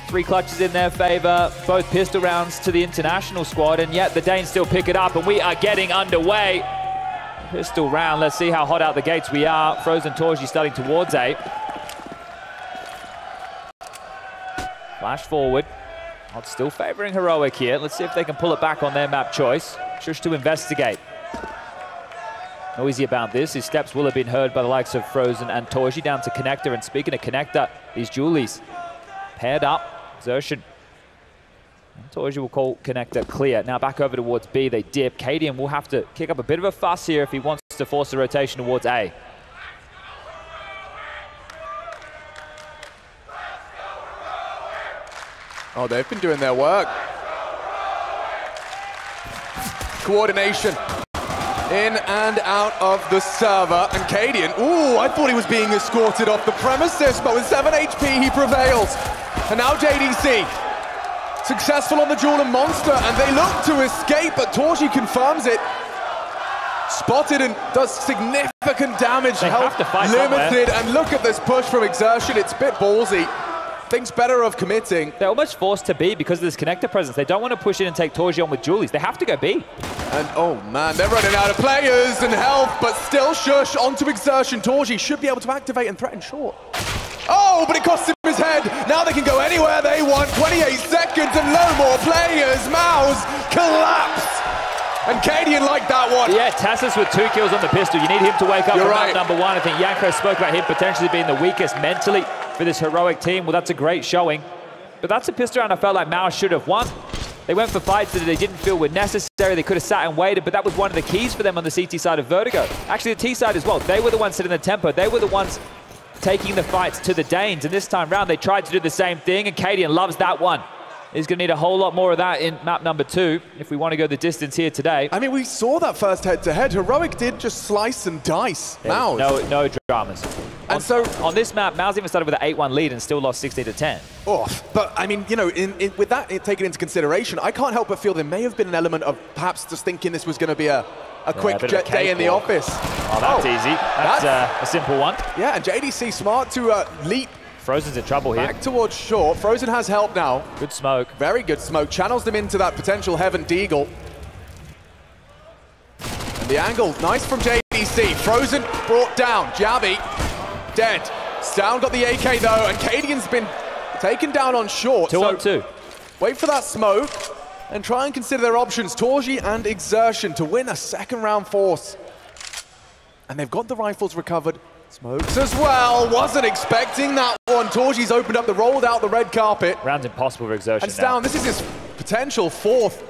3 clutches in their favor, both pistol rounds to the international squad, and yet the Danes still pick it up, and we are getting underway. Pistol round, let's see how hot out the gates we are. Frozen torzsi starting towards A. Flash forward. Odds still favoring Heroic here. Let's see if they can pull it back on their map choice. Shush to investigate. Noisy about this. His steps will have been heard by the likes of Frozen and torzsi down to Connector. And speaking of Connector, these Julies paired up. Exertion. And torzsi will call Connector clear. Now back over towards B. They dip. cadiaN will have to kick up a bit of a fuss here if he wants to force a rotation towards A. Oh, they've been doing their work. Coordination. In and out of the server. And cadiaN, ooh, I thought he was being escorted off the premises, but with 7 HP, he prevails. And now JDC, successful on the Jewel and Monster, and they look to escape, but torzsi confirms it. Spotted and does significant damage. They have to fight limited, somewhere. and look at this push from Exertion. It's a bit ballsy. Thinks better of committing. They're almost forced to B because of this Connector presence. They don't want to push in and take torzsi on with Julies. They have to go B. And oh man, they're running out of players and health, but still Shush onto Exertion. torzsi should be able to activate and threaten short. Oh, but it costs him his head. Now they can go anywhere they want. 28 seconds and no more players. MOUZ collapse. And cadiaN like that one. Yeah, TeSeS with 2 kills on the pistol. You need him to wake up. You're from right. Number 1. I think Yanko spoke about him potentially being the weakest mentally for this Heroic team. Well, that's a great showing. But that's a pistol round I felt like MOUZ should have won. They went for fights that they didn't feel were necessary. They could have sat and waited, but that was one of the keys for them on the CT side of Vertigo. Actually, the T side as well. They were the ones setting the tempo. They were the ones taking the fights to the Danes. And this time round, they tried to do the same thing, and cadiaN loves that one. He's going to need a whole lot more of that in map number 2 if we want to go the distance here today. I mean, we saw that first head-to-head. Heroic did just slice and dice MOUZ. No dramas. And so on this map, MOUZ even started with an 8-1 lead and still lost 16-10. Oh, but I mean, you know, with that taken into consideration, I can't help but feel there may have been an element of perhaps just thinking this was going to be a quick day in the office. Oh, that's easy. That's a simple one. Yeah, and JDC smart to leap. Frozen's in trouble here. Back towards short. Frozen has help now. Good smoke. Very good smoke. Channels them into that potential Heaven Deagle. And the angle, nice from JDC. Frozen brought down. Jabbi, dead. stavn got the AK though, and cadiaN's been taken down on short. 2 on 2. Wait for that smoke and try and consider their options. torzsi and Exertion to win a second round force. And they've got the rifles recovered. Smokes as well. Wasn't expecting that one. torzsi's opened up rolled out the red carpet. Round's impossible for Exertion And stavn, this is his potential 4th.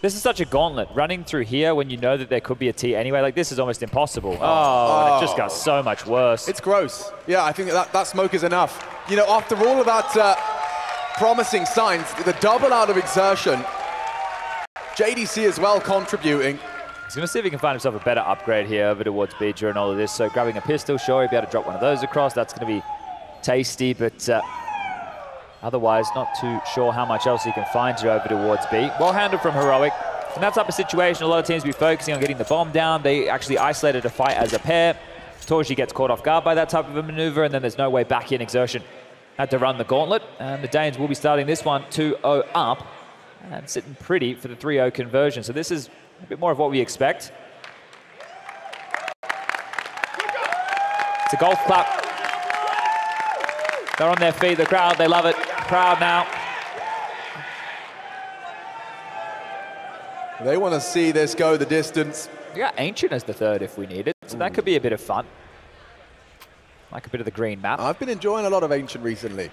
This is such a gauntlet. Running through here when you know that there could be a T anyway, like this is almost impossible. And it just got so much worse. It's gross. Yeah, I think that smoke is enough. You know, after all of that promising signs, the double out of Exertion, JDC as well contributing. He's going to see if he can find himself a better upgrade here over towards B during all of this. So grabbing a pistol, sure, he'll be able to drop one of those across. That's going to be tasty, but otherwise not too sure how much else he can find here over towards B. Well handled from Heroic. In that type of situation, a lot of teams will be focusing on getting the bomb down. They actually isolated a fight as a pair. torzsi gets caught off guard by that type of a maneuver, and then there's no way back in. Exertion had to run the gauntlet, and the Danes will be starting this one 2-0 up and sitting pretty for the 3-0 conversion. So this is a bit more of what we expect. It's a golf clap. They're on their feet, the crowd, they love it. Proud now. They want to see this go the distance. We got Ancient as the 3rd if we need it, so that could be a bit of fun. Like a bit of the green map. I've been enjoying a lot of Ancient recently.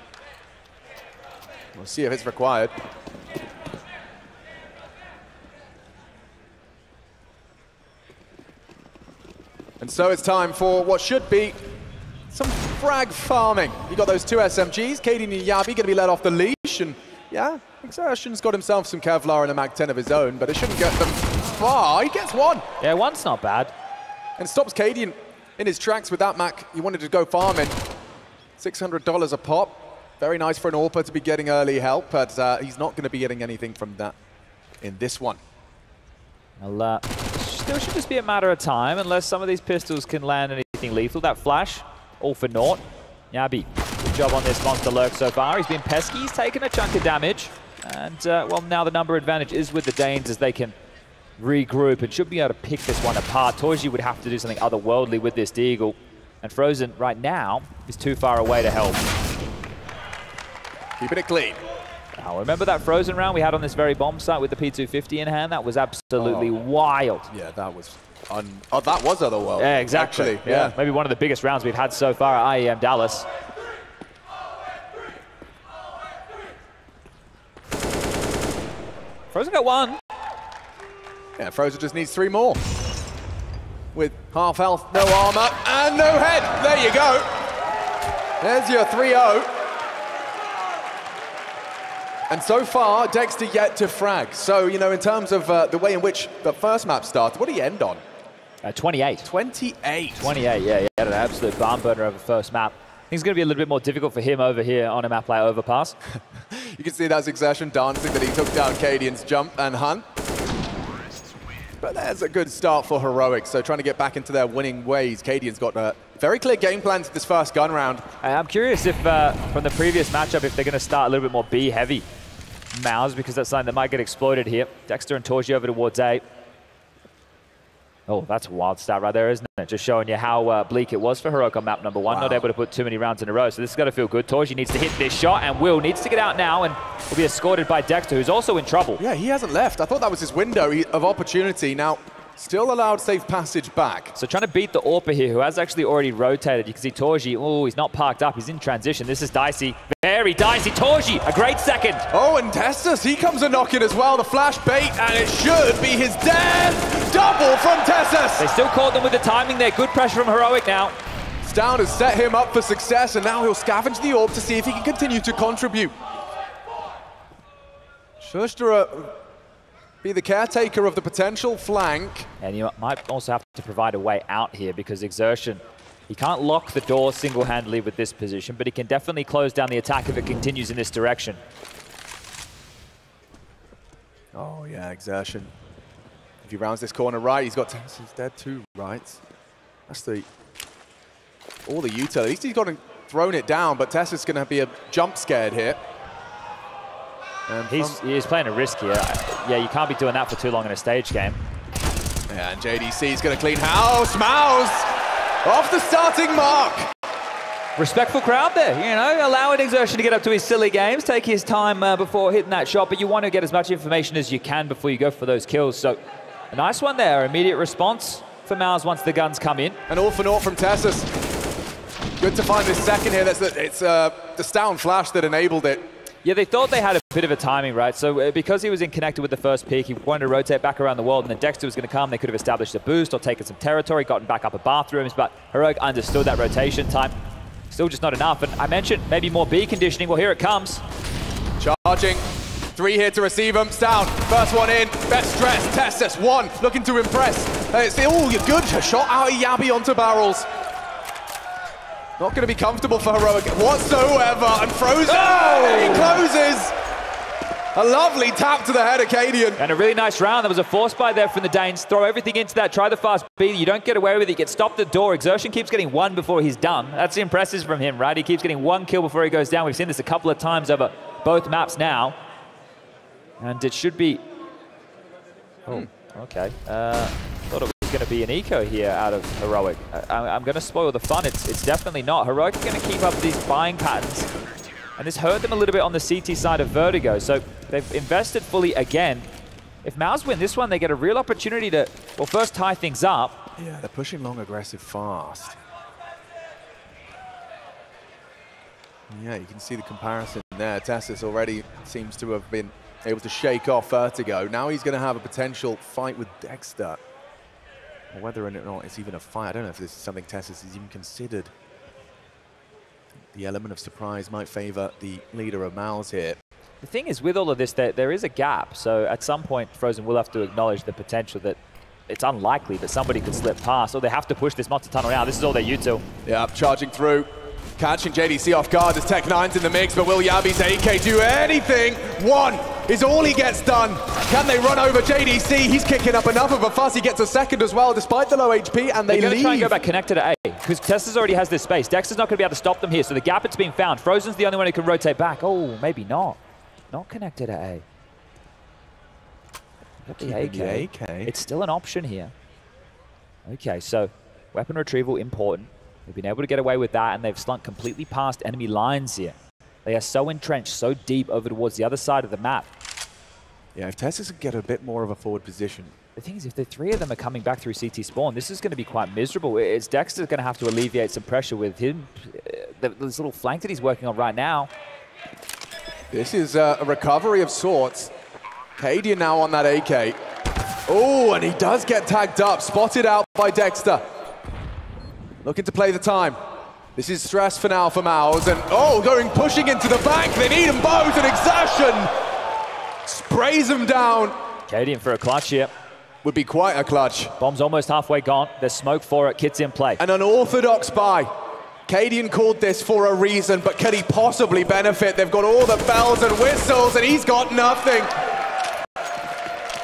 We'll see if it's required. And so it's time for what should be some frag farming. You got those 2 SMGs, cadiaN and jabbi going to be let off the leash, and yeah, Exertion's got himself some Kevlar and a Mag 10 of his own, but it shouldn't get them far. He gets one. Yeah, one's not bad. And stops cadiaN in his tracks with that Mac. He wanted to go farming. $600 a pop. Very nice for an AWPer to be getting early help, but he's not going to be getting anything from that in this one. Well, still should just be a matter of time unless some of these pistols can land anything lethal. That flash, all for naught. jabbi, good job on this monster lurk so far. He's been pesky, he's taken a chunk of damage. And, well, now the number advantage is with the Danes as they can regroup and should be able to pick this one apart. torzsi would have to do something otherworldly with this Deagle. And Frozen, right now, is too far away to help. Keeping it clean. Now, remember that Frozen round we had on this very bomb site with the P250 in hand? That was absolutely wild. Yeah, that was that was otherworldly. Yeah, exactly. Actually, yeah. Maybe one of the biggest rounds we've had so far at IEM Dallas. Frozen got one. Yeah, Frozen just needs 3 more. With half health, no armor, and no head. There you go. There's your 3-0. And so far, Dexter yet to frag. So, you know, in terms of the way in which the first map started, what did he end on? 28. 28. 28, yeah. He had an absolute barn burner over first map. I think it's going to be a little bit more difficult for him over here on a map like Overpass. You can see that Exertion dancing that he took down cadiaN's jump and hunt. But there's a good start for Heroic, so trying to get back into their winning ways. cadiaN's got a very clear game plan to this first gun round. I'm curious if, from the previous matchup, if they're going to start a little bit more B-heavy MOUZ, because that's something that might get exploited here. Dexter and torzsi over towards A. Oh, that's a wild start right there, isn't it? Just showing you how bleak it was for Heroic on map number 1. Wow. Not able to put too many rounds in a row, so this has got to feel good. torzsi needs to hit this shot, and Will needs to get out now, and will be escorted by Dexter, who's also in trouble. Yeah, he hasn't left. I thought that was his window of opportunity. Now, still allowed safe passage back. So trying to beat the AWPer here, who has actually already rotated. You can see torzsi, oh, he's not parked up. He's in transition. This is dicey. Very dicey. torzsi, a great second. Oh, and TeSeS, he comes a knocking as well. The flash bait, and it should be his death. Double from TeSeS. They still caught them with the timing there. Good pressure from Heroic now. stavn has set him up for success, and now he'll scavenge the AWP to see if he can continue to contribute. Schuster be the caretaker of the potential flank. And you might also have to provide a way out here because Exertion, he can't lock the door single-handedly with this position, but he can definitely close down the attack if it continues in this direction. Oh yeah, Exertion. If he rounds this corner right, he's got TeSeS dead too, right? That's all the util. At least he's got thrown it down, but TeSeS is going to be a jump scared here. He's playing a risk here. Yeah, you can't be doing that for too long in a stage game. Yeah, and JDC is going to clean house. MOUZ off the starting mark. Respectful crowd there, you know, allowing Exertion to get up to his silly games, take his time before hitting that shot, but you want to get as much information as you can before you go for those kills. So a nice one there, immediate response for MOUZ once the guns come in. And all for naught from TeSeS. Good to find this second here. It's the stavn flash that enabled it. Yeah, they thought they had a bit of a timing, right? So because he was in connected with the first peak, he wanted to rotate back around the world, and then Dexter was going to come. They could have established a boost or taken some territory, gotten back up at bathrooms, but Heroic understood that rotation time. Still just not enough. And I mentioned maybe more B conditioning. Well, here it comes. Charging. 3 here to receive him. stavn, first one in. Best stress. TeSeS, 1, looking to impress. Oh, you're good. A shot out of jabbi onto barrels. Not going to be comfortable for Heroic whatsoever. And Frozen, he closes. A lovely tap to the head of cadiaN. And a really nice round. There was a force buy there from the Danes. Throw everything into that. Try the fast B. You don't get away with it. You get stopped at the door. Exertion keeps getting 1 before he's done. That's impressive from him, right? He keeps getting 1 kill before he goes down. We've seen this a couple of times over both maps now. And it should be... Oh, okay. Thought it was going to be an eco here out of Heroic. I'm going to spoil the fun. It's definitely not. Heroic are going to keep up these buying patterns. And this hurt them a little bit on the CT side of Vertigo. So they've invested fully again. If MOUZ win this one, they get a real opportunity to, well, first tie things up. Yeah, they're pushing long, aggressive, fast. Yeah, you can see the comparison there. TeSeS already seems to have been able to shake off Vertigo. Now he's going to have a potential fight with Dexter. Whether or not it's even a fight, I don't know if this is something TeSeS has even considered. The element of surprise might favor the leader of MOUZ here. The thing is, with all of this, there is a gap. So at some point, Frozen will have to acknowledge the potential that it's unlikely that somebody could slip past, or they have to push this monster tunnel out. This is all their util. Yeah, charging through. Catching JDC off guard as Tech9's in the mix, but will jabbi's AK do anything? 1 is all he gets done. Can they run over JDC? He's kicking up enough of a fuss. He gets a second as well, despite the low HP, and they They're leave. going to try and go back connected to A, because TeSeS already has this space. Dexter's not going to be able to stop them here, so the gap it's being found. Frozen's the only one who can rotate back. Oh, maybe not. Not connected to A. Got the AK. It's still an option here. Okay, so weapon retrieval important. They've been able to get away with that, and they've slunk completely past enemy lines here. They are so entrenched, so deep over towards the other side of the map. Yeah, if TeSeS can get a bit more of a forward position. The thing is, if the three of them are coming back through CT spawn, this is going to be quite miserable. It's Dexter's going to have to alleviate some pressure with him. This little flank that he's working on right now. This is a recovery of sorts. cadiaN now on that AK. Oh, and he does get tagged up, spotted out by Dexter. Looking to play the time. This is stress for now for MOUZ, and pushing into the bank. They need them both, and Exertion sprays them down. cadiaN for a clutch here. Would be quite a clutch. Bomb's almost halfway gone. There's smoke for it. Kit's in play. An unorthodox buy. cadiaN called this for a reason, but can he possibly benefit? They've got all the bells and whistles, and he's got nothing.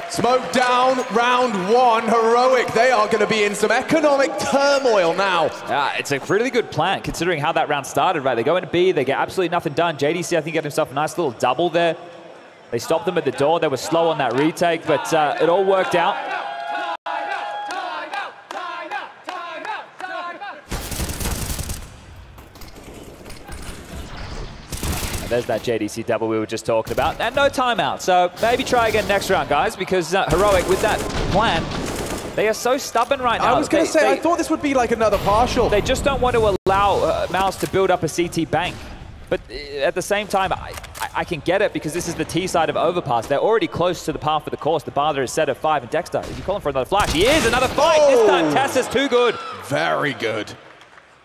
Smoke down, round one, Heroic. They are going to be in some economic turmoil now. It's a really good plan, considering how that round started, right? They go into B, they get absolutely nothing done. JDC, I think, got himself a nice little double there. They stopped them at the door. They were slow on that retake, but it all worked out. There's that JDC double we were just talking about. And no timeout, so maybe try again next round, guys, because Heroic, with that plan, they are so stubborn right now. I was going to say, I thought this would be like another partial. They just don't want to allow MOUZ to build up a CT bank. But at the same time, I can get it, because this is the T side of Overpass. They're already close to the path of the course. The bar there is set at 5, and Dexter, is he calling for another flash? He is, another fight. This time, TeSeS too good. Very good.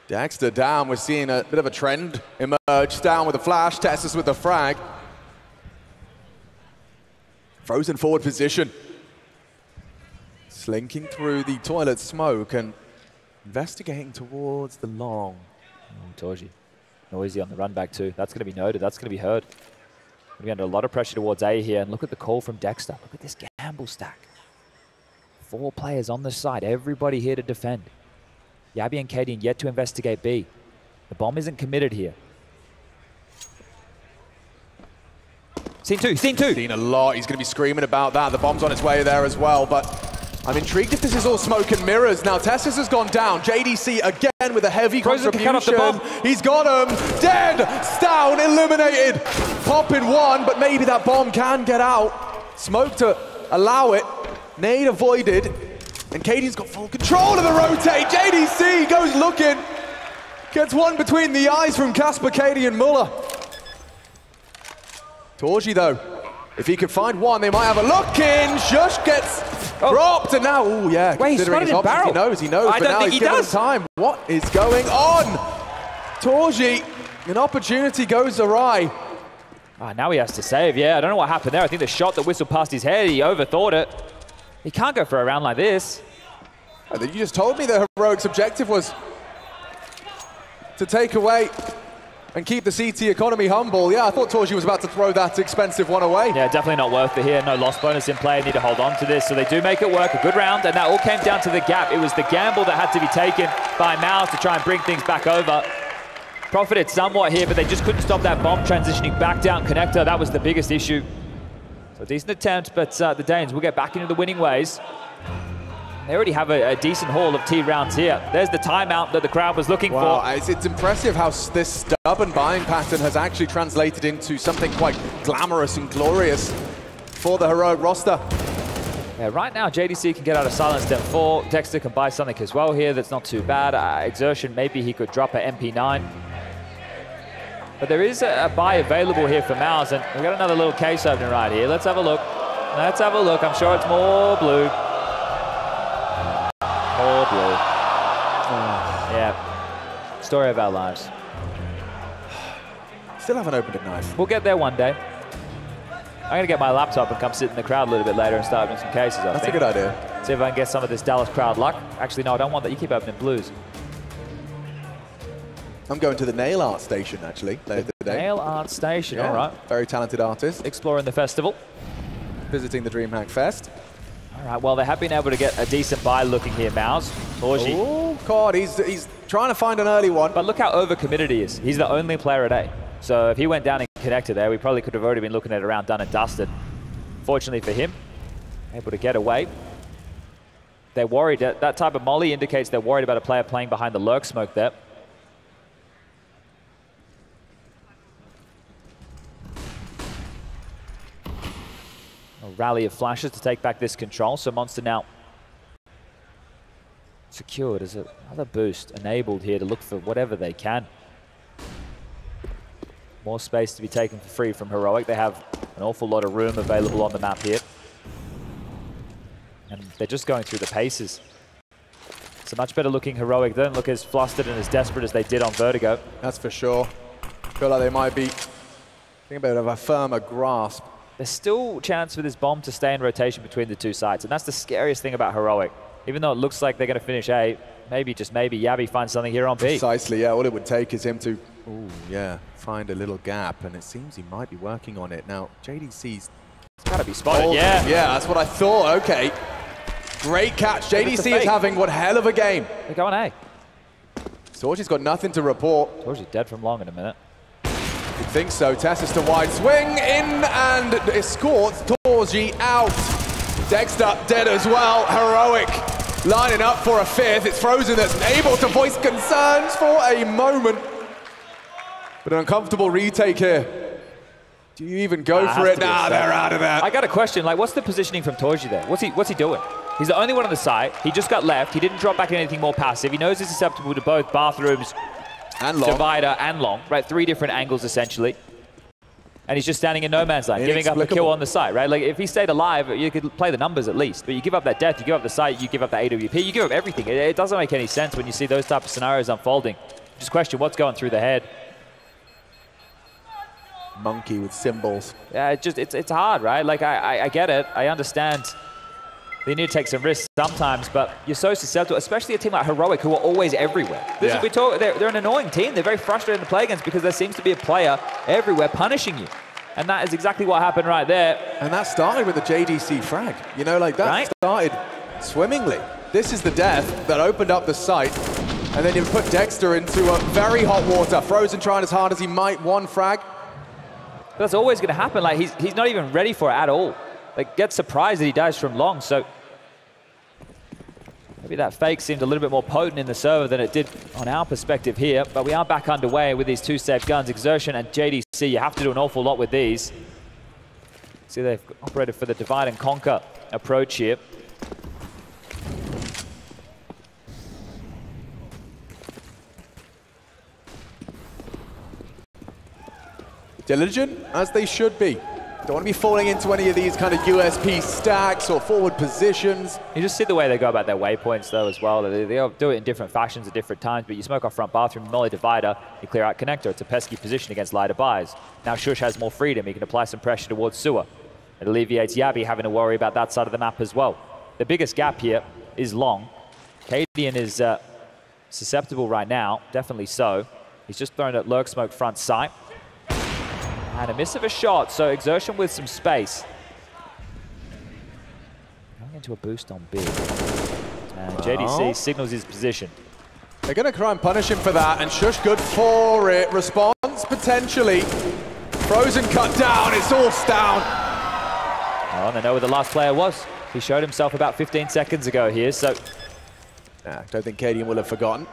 Dexter down. We're seeing a bit of a trend emerge. Down with a flash, TeSeS with the frag. Frozen forward position. Slinking through the toilet smoke and investigating towards the long. torzsi. Noisy on the run back too. That's going to be noted. That's going to be heard. We're under a lot of pressure towards A here. And look at the call from Dexter. Look at this gamble stack. 4 players on the side. Everybody here to defend. jabbi and cadiaN yet to investigate B. The bomb isn't committed here. Scene 2, scene 2. Seen a lot. He's going to be screaming about that. The bomb's on its way there as well, but I'm intrigued if this is all smoke and mirrors. Now, TeSeS has gone down. JDC again with a heavy contribution. Cut off the bomb. He's got him. Dead. stavn eliminated. Popping one, but maybe that bomb can get out. Smoke to allow it. Nade avoided. And cadiaN's got full control of the rotate. JDC goes looking. Gets one between the eyes from Casper, cadiaN, Muller. torzsi, though, if he could find one, they might have a look in. Shush gets dropped, and now, oh yeah, wait, considering his options, he knows, but now he's given time. What is going on? torzsi, an opportunity goes awry. Now he has to save, yeah. I don't know what happened there. I think the shot that whistled past his head, he overthought it. He can't go for a round like this. You just told me the Heroic's objective was to take away and keep the CT economy humble. Yeah, I thought torzsi was about to throw that expensive one away. Yeah, definitely not worth it here. No loss bonus in play. Need to hold on to this. So they do make it work. A good round, and that all came down to the gap. It was the gamble that had to be taken by MOUZ to try and bring things back over. Profited somewhat here, but they just couldn't stop that bomb transitioning back down connector. That was the biggest issue. So decent attempt, but the Danes will get back into the winning ways. They already have a decent haul of T rounds here. There's the timeout that the crowd was looking for. It's impressive how this stubborn buying pattern has actually translated into something quite glamorous and glorious for the Heroic roster. Yeah, right now, JDC can get out of silence step 4. Dexter can buy something as well here. That's not too bad. Exertion, maybe he could drop an MP9. But there is a buy available here for MOUZ, and we've got another little case opening right here. Let's have a look. Let's have a look. I'm sure it's more blue. More blue. Yeah. Story of our lives. Still haven't opened a knife. We'll get there one day. I'm going to get my laptop and come sit in the crowd a little bit later and start opening some cases, I think. That's a good idea. See if I can get some of this Dallas crowd luck. Actually, no, I don't want that. You keep opening blues. I'm going to the nail art station, actually. Nail Art Station, yeah, all right. Very talented artist. Exploring the festival. Visiting the DreamHack Fest. All right, well, they have been able to get a decent buy looking here, MOUZ. torzsi. Oh, God, he's trying to find an early one. But look how overcommitted he is. He's the only player at A. So if he went down and connected there, we probably could have already been looking at it around done and dusted. Fortunately for him, able to get away. They're worried. That type of molly indicates they're worried about a player playing behind the lurk smoke there. A rally of flashes to take back this control. So Monster now secured as another boost enabled here to look for whatever they can. More space to be taken for free from Heroic. They have an awful lot of room available on the map here. And they're just going through the paces. It's a much better looking Heroic. They don't look as flustered and as desperate as they did on Vertigo. That's for sure. I feel like they might be thinking about a firmer grasp. There's still a chance for this bomb to stay in rotation between the two sides. And that's the scariest thing about Heroic. Even though it looks like they're going to finish A, maybe, just maybe, jabbi finds something here on B. Precisely, yeah. All it would take is him to, find a little gap. And it seems he might be working on it. Now, JDC's got to be spotted, yeah. Yeah, that's what I thought. Okay. Great catch. JDC is having one hell of a game. They're going A. torzsi's got nothing to report. torzsi's dead from long in a minute. You'd think so. TeSeS to wide swing in and escorts torzsi out. Dexter dead as well. Heroic lining up for a fifth. It's Frozen that's able to voice concerns for a moment. But an uncomfortable retake here. Do you even go for it? Nah, they're out of there. I got a question. Like, what's the positioning from torzsi there? What's he doing? He's the only one on the side. He just got left. He didn't drop back anything more passive. He knows he's susceptible to both bathrooms, and long. divider, and long. Right, 3 different angles essentially. And he's just standing in no man's land, giving up a kill on the site, right? Like, if he stayed alive, you could play the numbers at least. But you give up that death, you give up the site, you give up the AWP, you give up everything. It doesn't make any sense when you see those type of scenarios unfolding. Just question what's going through the head. Monkey with symbols. Yeah, it's hard, right? Like, I get it. I understand they need to take some risks sometimes, but you're so susceptible, especially a team like Heroic, who are always everywhere. They're an annoying team. They're very frustrating to play against because there seems to be a player everywhere punishing you. And that is exactly what happened right there. And that started with the JDC frag. You know, like that started swimmingly. This is the death that opened up the site. And then you put Dexter into very hot water. Frozen trying as hard as he might, one frag. That's always going to happen. Like, he's not even ready for it at all. Like, get surprised that he dies from long, so maybe that fake seemed a little bit more potent in the server than it did on our perspective here, but we are back underway with these 2 safe guns, Exertion and JDC. You have to do an awful lot with these. See, they've operated for the divide and conquer approach here. Diligent, as they should be. Don't want to be falling into any of these kind of USP stacks or forward positions. You just see the way they go about their waypoints, though, as well. They all do it in different fashions at different times, but you smoke off front bathroom, molly divider, you clear out connector. It's a pesky position against lighter buys. Now Shush has more freedom. He can apply some pressure towards sewer. It alleviates jabbi having to worry about that side of the map as well. The biggest gap here is long. cadiaN is susceptible right now, definitely so. He's just thrown at lurk smoke front sight. And a miss of a shot, so Exertion with some space. Going into a boost on B. And JDC signals his position. They're going to try and punish him for that, and Shush good for it. Response potentially. Frozen cut down, it's all stavn. Oh, and they know where the last player was. He showed himself about 15 seconds ago here, so I don't think cadiaN will have forgotten.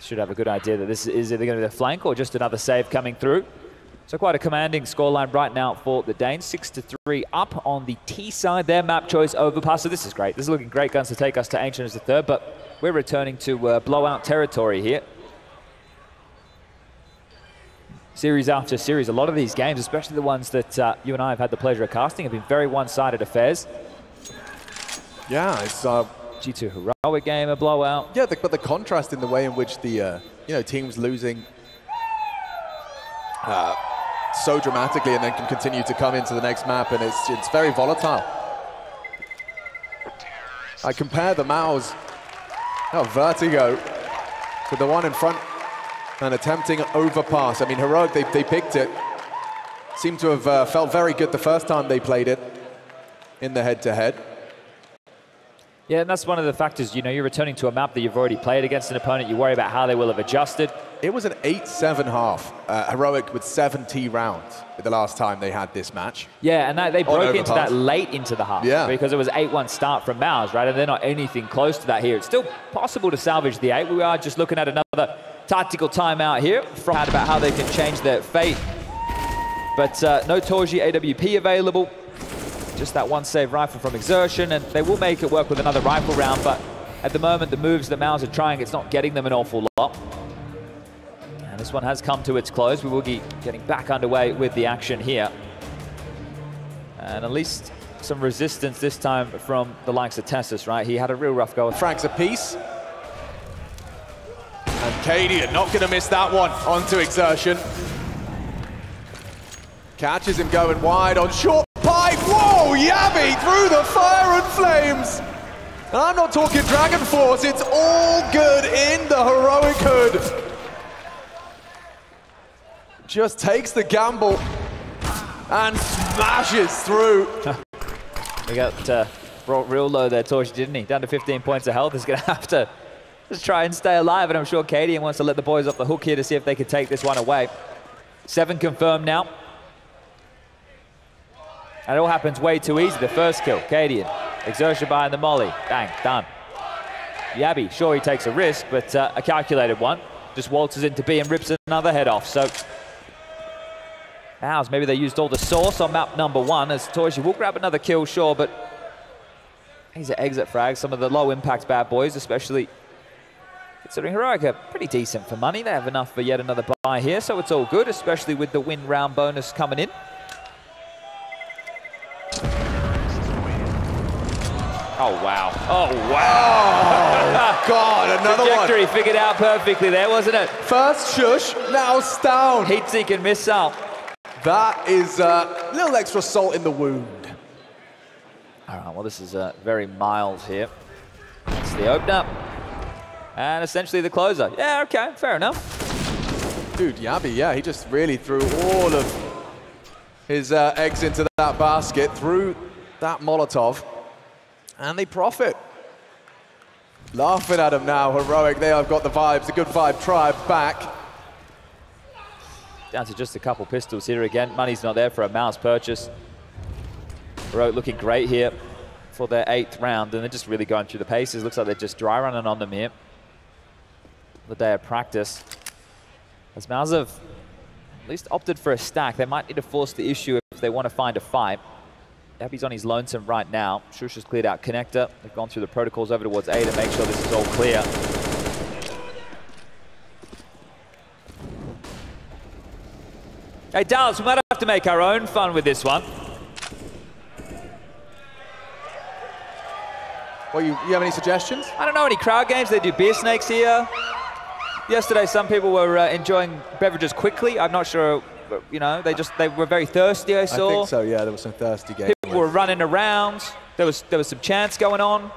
Should have a good idea that this is either going to be the flank or just another save coming through. So quite a commanding scoreline right now for the Danes. 6-3 up on the T side. Their map choice Overpass. So this is great. This is looking great guns to take us to Ancient as the third, but we're returning to blowout territory here. Series after series. A lot of these games, especially the ones that you and I have had the pleasure of casting, have been very one-sided affairs. Yeah, it's G2 Heroic game, a blowout. Yeah, but the contrast in the way in which the teams losing so dramatically and then can continue to come into the next map, and it's very volatile. I compare the MOUZ, Vertigo, to the one in front and attempting an overpass. I mean, Heroic, they picked it. Seemed to have felt very good the first time they played it in the head-to-head. Yeah, and that's one of the factors. You know, you're returning to a map that you've already played against an opponent. You worry about how they will have adjusted. It was an 8-7 half. Heroic with 70 rounds the last time they had this match. Yeah, and they broke into that late into the half. Yeah. Because it was 8-1 start from MOUZ, right? And they're not anything close to that here. It's still possible to salvage the 8. We are just looking at another tactical timeout here from about how they can change their fate. But no torzsi AWP available. Just that one save rifle from Exertion, and they will make it work with another rifle round, but at the moment, the moves that MOUZ are trying, it's not getting them an awful lot. And this one has come to its close. We will be getting back underway with the action here. And at least some resistance this time from the likes of TeSeS, right? He had a real rough go. Frags apiece. And cadiaN not going to miss that one onto Exertion. Catches him going wide on short pipe. Whoa, jabbi through the fire and flames. And I'm not talking Dragon Force, it's all good in the Heroic hood. Just takes the gamble and smashes through. We got brought real low there, torzsi, didn't he? Down to 15 points of health. He's going to have to just try and stay alive, and I'm sure cadiaN wants to let the boys off the hook here to see if they can take this one away. 7 confirmed now. And it all happens way too easy. The first kill, cadiaN. Exertion behind the molly. Bang, done. jabbi, sure he takes a risk, but a calculated one. Just waltzes into B and rips another head off. So, MOUZ, maybe they used all the sauce on map number 1, as torzsi will grab another kill, sure, but these are exit frags, some of the low impact bad boys, especially considering Heroic are pretty decent for money. They have enough for yet another buy here, so it's all good, especially with the win round bonus coming in. Oh, wow. Oh, wow. Oh, God, another trajectory one. Figured out perfectly there, wasn't it? First shush, now stavn. Heat-seeking missile. That is a little extra salt in the wound. All right, well, this is very mild here. It's the opener. And essentially the closer. Yeah, okay, fair enough. Dude, jabbi, yeah, he just really threw all of his eggs into that basket, threw that Molotov, and they profit. Laughing at him now, Heroic, they have got the vibes, the good vibe tribe back. Down to just a couple pistols here again. Money's not there for a MOUZ purchase. Heroic looking great here for their 8th round, and they're just really going through the paces. Looks like they're just dry running on them here. The day of practice. As MOUZ have at least opted for a stack, they might need to force the issue if they want to find a fight. jabbi's on his lonesome right now. Shush has cleared out connector. They've gone through the protocols over towards A to make sure this is all clear. Hey, Dallas, we might have to make our own fun with this one. Well, you have any suggestions? I don't know, any crowd games? They do beer snakes here. Yesterday, some people were enjoying beverages quickly. I'm not sure, you know, they were very thirsty, I saw. I think so, yeah, there was some thirsty games. People were running around. There was some chants going on.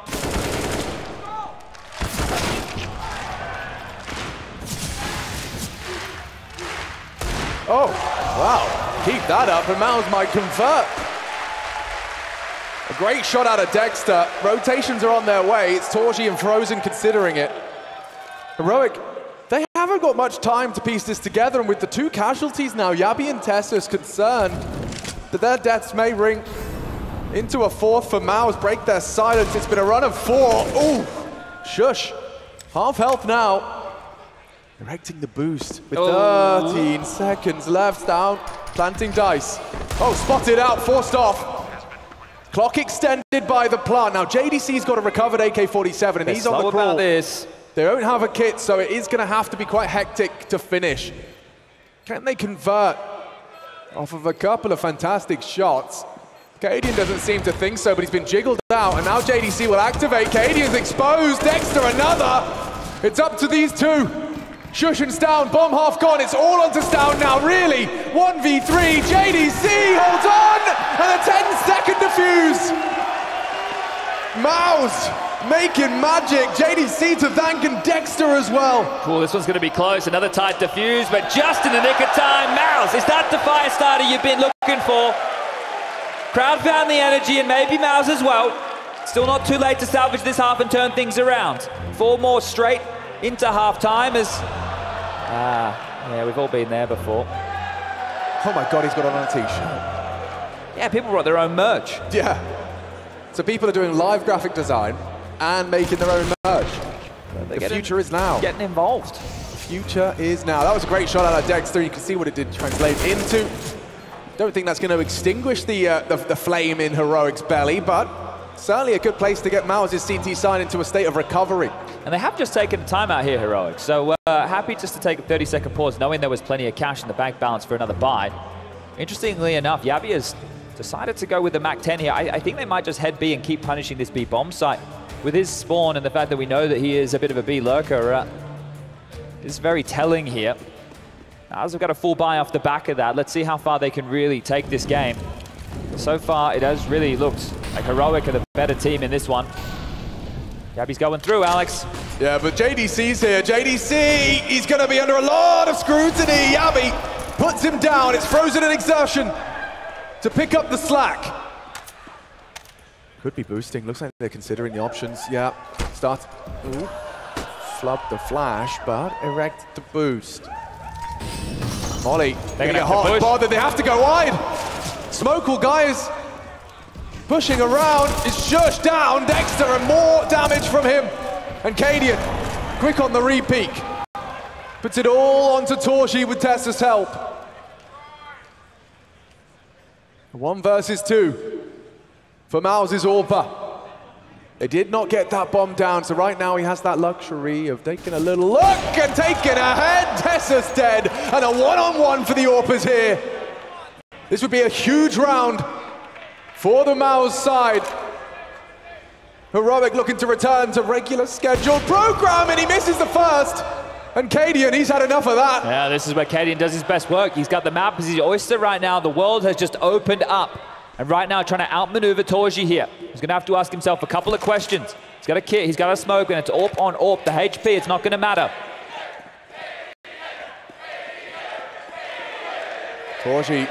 Oh, wow. Keep that up, and MOUZ might convert. A great shot out of Dexter. Rotations are on their way. It's torzsi and Frozen considering it. Heroic, they haven't got much time to piece this together, and with the 2 casualties now, jabbi and TeSeS concerned that their deaths may ring into a 4th for MOUZ, break their silence. It's been a run of 4. Ooh, shush. Half health now. Erecting the boost with 13 seconds left. Down, planting dice. Oh, spotted out, forced off. Clock extended by the plant. Now JDC's got a recovered AK-47 and he's on the crawl. About this. They don't have a kit, so it is going to have to be quite hectic to finish. Can they convert off of a couple of fantastic shots? cadiaN doesn't seem to think so, but he's been jiggled out, and now JDC will activate. cadiaN's exposed. Dexter another. It's up to these 2. Shush and stavn, bomb half gone. It's all onto stavn now, really. 1v3, JDC holds on, and a 10-second defuse. MOUZ making magic. JDC to thank, and Dexter as well. Cool, this one's going to be close. Another tight defuse, but just in the nick of time. MOUZ, is that the fire starter you've been looking for? Crowd found the energy, and maybe MOUZ as well. Still not too late to salvage this half and turn things around. 4 more straight into halftime as... yeah, we've all been there before. Oh my God, he's got on a t-shirt. Yeah, people brought their own merch. Yeah. So people are doing live graphic design and making their own merch. The future is now. Getting involved. The future is now. That was a great shot out of Dexter. You can see what it did translate into. Don't think that's going to extinguish the flame in Heroic's belly, but certainly a good place to get MOUZ's CT sign into a state of recovery. And they have just taken a timeout here, Heroic. So happy just to take a 30-second pause, knowing there was plenty of cash in the bank balance for another buy. Interestingly enough, jabbi has decided to go with the MAC-10 here. I think they might just head B and keep punishing this B bomb site. With his spawn and the fact that we know that he is a bit of a B lurker, is very telling here. As we've got a full buy off the back of that, let's see how far they can really take this game. So far, it has really looked like Heroic are the better team in this one. jabbi's going through, Alex. Yeah, but JDC's here. JDC, he's going to be under a lot of scrutiny. jabbi puts him down. It's Frozen in exertion to pick up the slack. Could be boosting. Looks like they're considering the options. Yeah, start. Ooh. Flub the flash, but erect the boost. Molly, they're gonna get hot, bothered. They have to go wide. Smokeable guys pushing around. Is shushed down. Dexter, and more damage from him. And cadiaN, quick on the re-peek. Puts it all onto torzsi with TeSeS help. 1 versus 2 for MOUZ's Orpa. They did not get that bomb down, so right now he has that luxury of taking a little look and taking ahead. TeSeS dead, and a one-on-one for the Orpas here. This would be a huge round for the MOUZ side. Heroic looking to return to regular scheduled program, and he misses the first. And cadiaN, he's had enough of that. Yeah, this is where cadiaN does his best work. He's got the map as his oyster right now. The world has just opened up. And right now, trying to outmaneuver torzsi here. He's going to have to ask himself a couple of questions. He's got a kit, he's got a smoke, and it's AWP on AWP. The HP, it's not going to matter. torzsi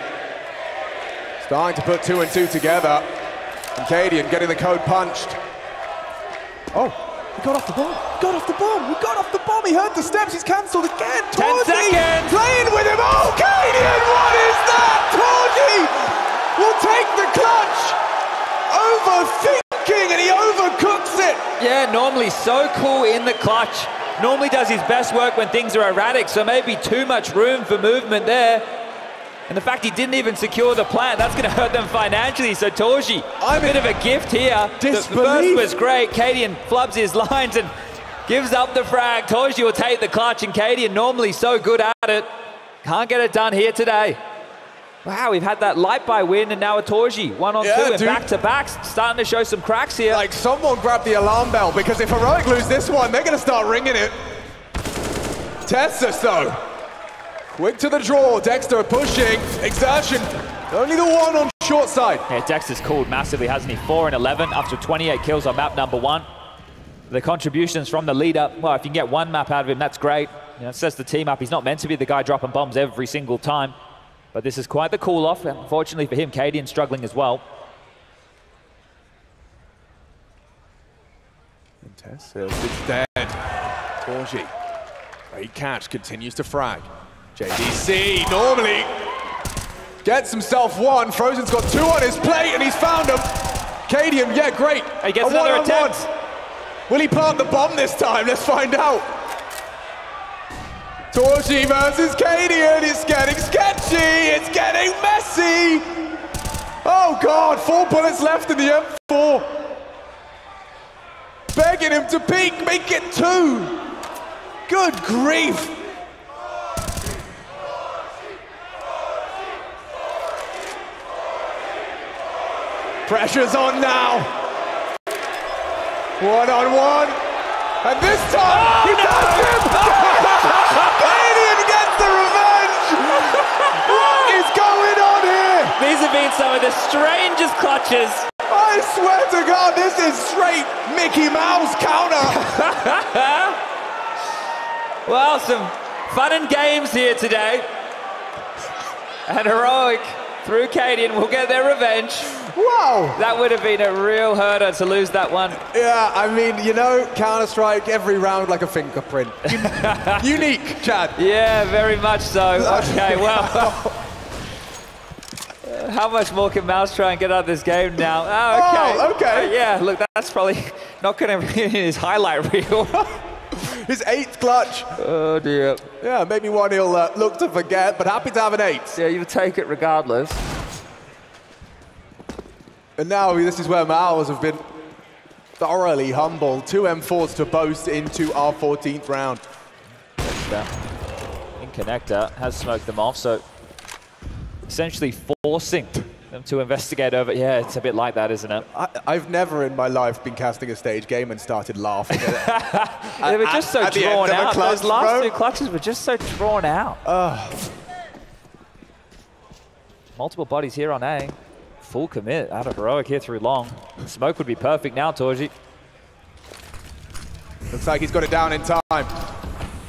starting to put 2 and 2 together. And cadiaN getting the code punched. Oh, he got off the bomb. Got off the bomb. He got off the bomb. He heard the steps. He's cancelled again. 10 seconds. Playing with him. Oh, cadiaN, what is that? torzsi will take the clutch. Overthinking, and he overcooks it. Yeah, normally so cool in the clutch. Normally does his best work when things are erratic, so maybe too much room for movement there. And the fact he didn't even secure the plant, that's going to hurt them financially. So torzsi, a bit of a gift here. The first was great. cadiaN flubs his lines and gives up the frag. torzsi will take the clutch, and cadiaN, normally so good at it, can't get it done here today. Wow, we've had that light by win, and now a torzsi 1-on-2 and back-to-back, starting to show some cracks here. Like, someone grab the alarm bell, because if Heroic lose this one, they're going to start ringing it. TeSeS, though. Quick to the draw. Dexter pushing. Exertion. Only the one on short side. Yeah, Dexter's cooled massively, hasn't he? 4 and 11 after 28 kills on map number 1. The contributions from the leader, well, if you can get 1 map out of him, that's great. You know, it sets the team up. He's not meant to be the guy dropping bombs every single time. But this is quite the cool-off. Unfortunately for him, cadiaN struggling as well. And TeSeS is dead. torzsi. Great catch. Continues to frag. JDC normally gets himself 1. Frozen's got 2 on his plate, and he's found him. cadiaN, yeah, great. He gets another attempt. Will he plant the bomb this time? Let's find out. torzsi versus cadiaN. It's getting sketchy. It's getting messy. Oh, God. 4 bullets left in the M4. Begging him to peek. Make it 2. Good grief. Pressure's on now. 1-on-1. And this time, he does him! cadiaN gets the revenge! What is going on here? These have been some of the strangest clutches. Oh I swear to God, this is straight Mickey Mouse counter. Well, some fun and games here today. And Heroic through cadiaN will get their revenge. Wow. That would have been a real hurter to lose that one. Yeah, I mean, you know, Counter-Strike, every round like a fingerprint. Unique, Chad. Yeah, very much so. Okay, well. How much more can MOUZ try and get out of this game now? Oh, okay. Oh, okay. Yeah, look, that's probably not going to be in his highlight reel. His 8th clutch. Oh, dear. Yeah, maybe one he'll look to forget, but happy to have an 8. Yeah, you'll take it regardless. And now this is where MOUZ have been thoroughly humbled. 2 M4s to boast into our 14th round. In connector has smoked them off, so essentially forcing them to investigate over. Yeah, it's a bit like that, isn't it? I've never in my life been casting a stage game and started laughing at it. They were just so drawn out. Those last 2 clutches were just so drawn out. Multiple bodies here on A. Full commit out of Heroic here through long. Smoke would be perfect now, torzsi. Looks like he's got it down in time.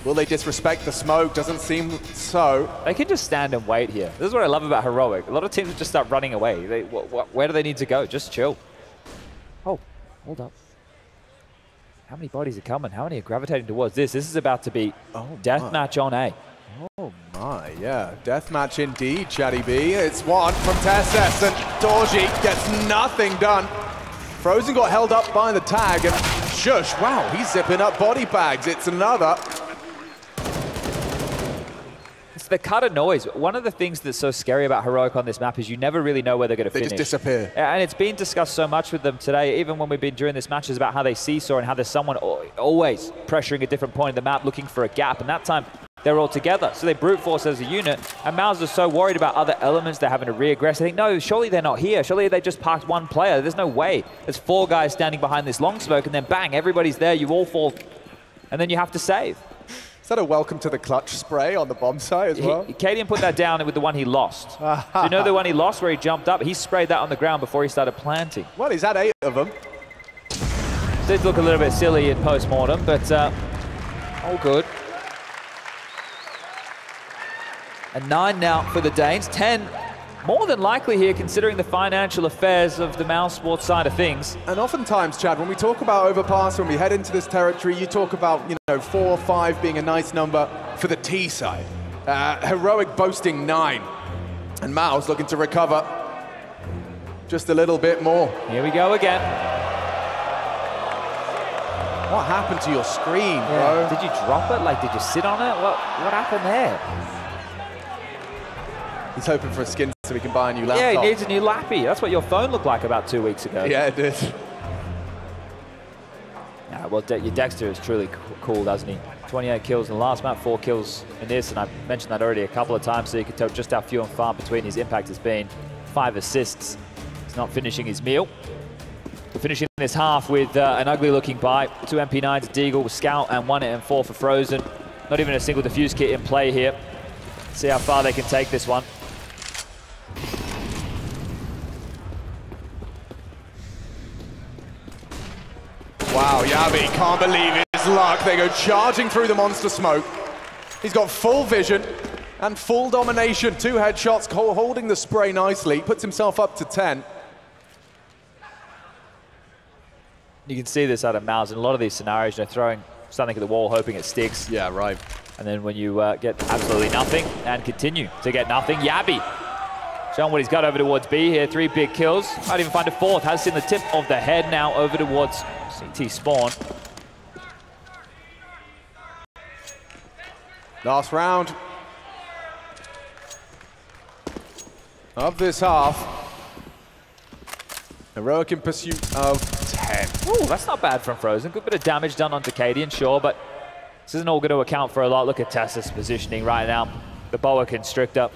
Will they disrespect the smoke? Doesn't seem so. They can just stand and wait here. This is what I love about Heroic. A lot of teams would just start running away. Where do they need to go? Just chill. Oh, hold up. How many bodies are coming? How many are gravitating towards this? This is about to be deathmatch on A. Oh my, yeah. Deathmatch indeed, cadiaN. It's one from TeSeS, and torzsi gets nothing done. Frozen got held up by the tag, and shush, wow, he's zipping up body bags. It's another. It's the cut of noise. One of the things that's so scary about Heroic on this map is you never really know where they're going to finish. They just disappear. And it's been discussed so much with them today, even when we've been during this match, is about how they seesaw and how there's someone always pressuring a different point of the map, looking for a gap. And that time, they're all together. So they brute force as a unit. And MOUZ are so worried about other elements. They're having to re-aggress. They think, no, surely they're not here. Surely they just parked one player. There's no way. There's 4 guys standing behind this long smoke, and then bang, everybody's there. You all fall. And then you have to save. Is that a welcome to the clutch spray on the bomb site as well? cadiaN put that down with the one he lost. You know the one he lost where he jumped up? He sprayed that on the ground before he started planting. Well, he's had 8 of them. Did look a little bit silly in post-mortem, but all good. And 9 now for the Danes. 10 more than likely here, considering the financial affairs of the MOUZ sports side of things. And oftentimes, Chad, when we talk about Overpass, when we head into this territory, you talk about, 4 or 5 being a nice number for the T side. Heroic boasting 9. And MOUZ looking to recover just a little bit more. Here we go again. What happened to your screen, bro? Did you drop it? Like, did you sit on it? What happened there? He's hoping for a skin so he can buy a new laptop. Yeah, he needs a new lappy. That's what your phone looked like about 2 weeks ago. Yeah, it did. Yeah, well, your Dexter is truly cool, doesn't he? 28 kills in the last map, 4 kills in this, and I've mentioned that already a couple of times, so you can tell just how few and far between his impact has been. 5 assists. He's not finishing his meal. We're finishing this half with an ugly-looking buy. 2 MP9s, Deagle, Scout, and 1 M4 for Frozen. Not even a single defuse kit in play here. See how far they can take this one. Wow, jabbi can't believe his luck. They go charging through the monster smoke. He's got full vision and full domination. 2 headshots, holding the spray nicely. Puts himself up to 10. You can see this out of MOUZ in a lot of these scenarios. They're throwing something at the wall, hoping it sticks. Yeah, right. And then when you get absolutely nothing and continue to get nothing, jabbi showing what he's got over towards B here. 3 big kills. Might even find a 4th. Has seen the tip of the head now over towards CT spawn. Last round of this half. Heroic in pursuit of 10. Ooh, that's not bad from Frozen. Good bit of damage done onto cadiaN, sure, but this isn't all going to account for a lot. Look at TeSeS positioning right now. The boa constrictor.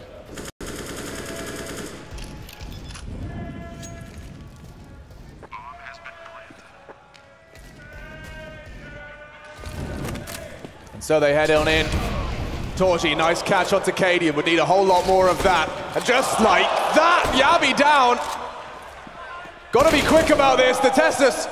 And so they head on in. torzsi, nice catch onto cadiaN. Would need a whole lot more of that. And just like that, jabbi down. Got to be quick about this. The TeSeS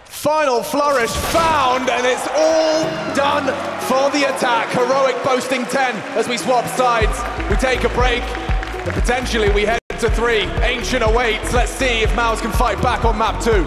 final flourish found, and it's all done for the attack. Heroic boasting 10 as we swap sides. We take a break, and potentially we head to 3. Ancient awaits. Let's see if MOUZ can fight back on map 2.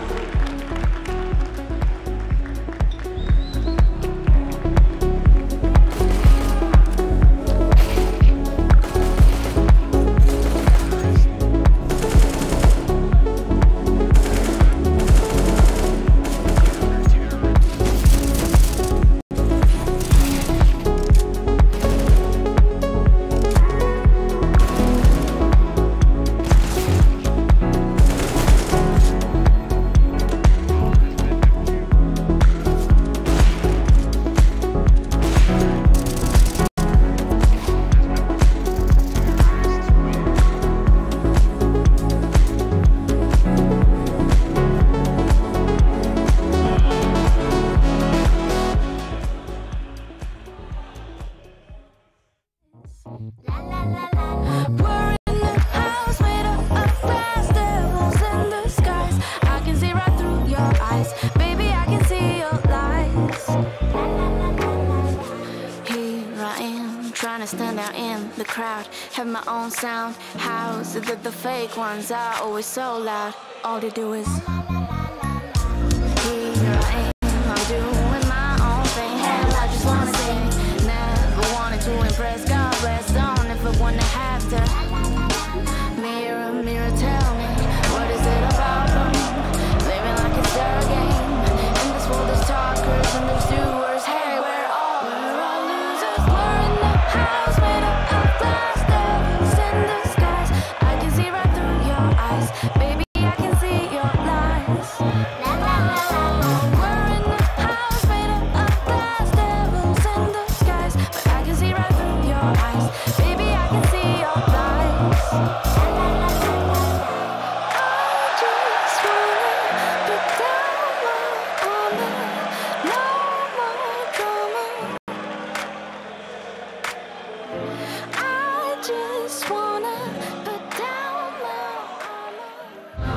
Stand out in the crowd, have my own sound. House the fake ones are always so loud. All they do is here I am, I'm doing my own thing. Hell, I just wanna sing. Never wanted to impress, God bless. Don't ever wanna have to. Mirror, mirror, tell me, what is it about them? Living like it's their game. In this world there's talkers and there's doers. Hey, we're all losers. We're in the house made up of glass, devils in disguise. I can see right through your eyes, baby, I can see your lies. We're in the house made up of glass, devils in disguise. But I can see right through your eyes, baby, I can see your lies. I just wanna put down my armor, no more drama. I just wanna put down my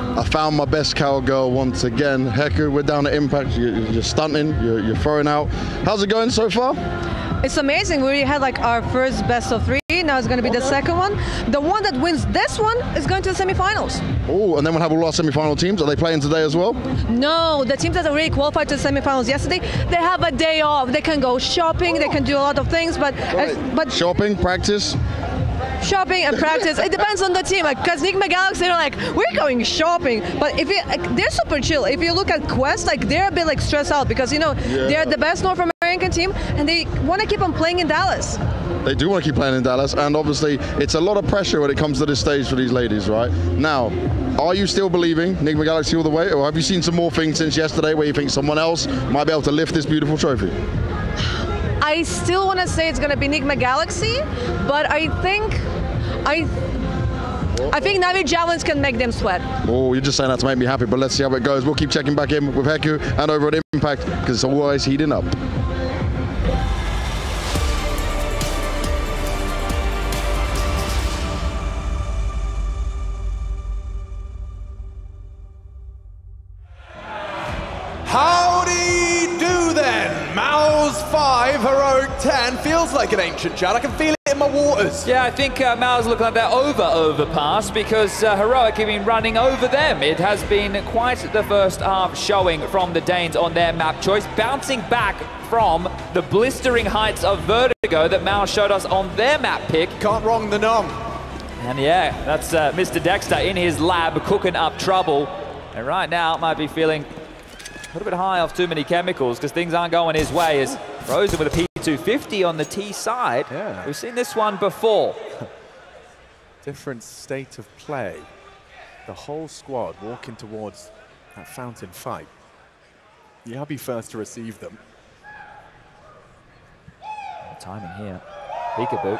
armor. I found my best cowgirl once again. Heku, we're down at Impact. You're stunting, you're throwing out. How's it going so far? It's amazing. We already had like our first best of 3. Now it's going to be the second one. The one that wins this one is going to the semifinals. Oh, and then we'll have all our semifinal teams. Are they playing today as well? No, the teams that already qualified to the semifinals yesterday, they have a day off. They can go shopping, they can do a lot of things, but Shopping, practice? shopping and practice, it depends on the team. Because Enigma Galaxy, they're like, we're going shopping, but if they're super chill. If you look at Quest, like they're a bit like stressed out because they're the best North American team and they want to keep on playing in Dallas. They do want to keep playing in Dallas, and obviously it's a lot of pressure when it comes to this stage for these ladies, right? Now, are you still believing Enigma Galaxy all the way, or have you seen some more things since yesterday where you think someone else might be able to lift this beautiful trophy? I still want to say it's going to be Enigma Galaxy, but I think Navi Javelins can make them sweat. Oh, you're just saying that to make me happy, but let's see how it goes. We'll keep checking back in with Heku and over at Impact because it's always heating up. Howdy do then! MOUZ 5, Heroic 10. Feels like an ancient chat. I can feel it in my waters. Yeah, I think MOUZ looking like they're overpass because Heroic have been running over them. It has been quite the first half showing from the Danes on their map choice, bouncing back from the blistering heights of Vertigo that MOUZ showed us on their map pick. Can't wrong the nom. And yeah, that's Mr. Dexter in his lab cooking up trouble. And right now might be feeling a little bit high off too many chemicals because things aren't going his way as Frozen with a P250 on the T side. Yeah. We've seen this one before. Different state of play. The whole squad walking towards that fountain fight. Jabbi first to receive them. Timing here. Peekaboo.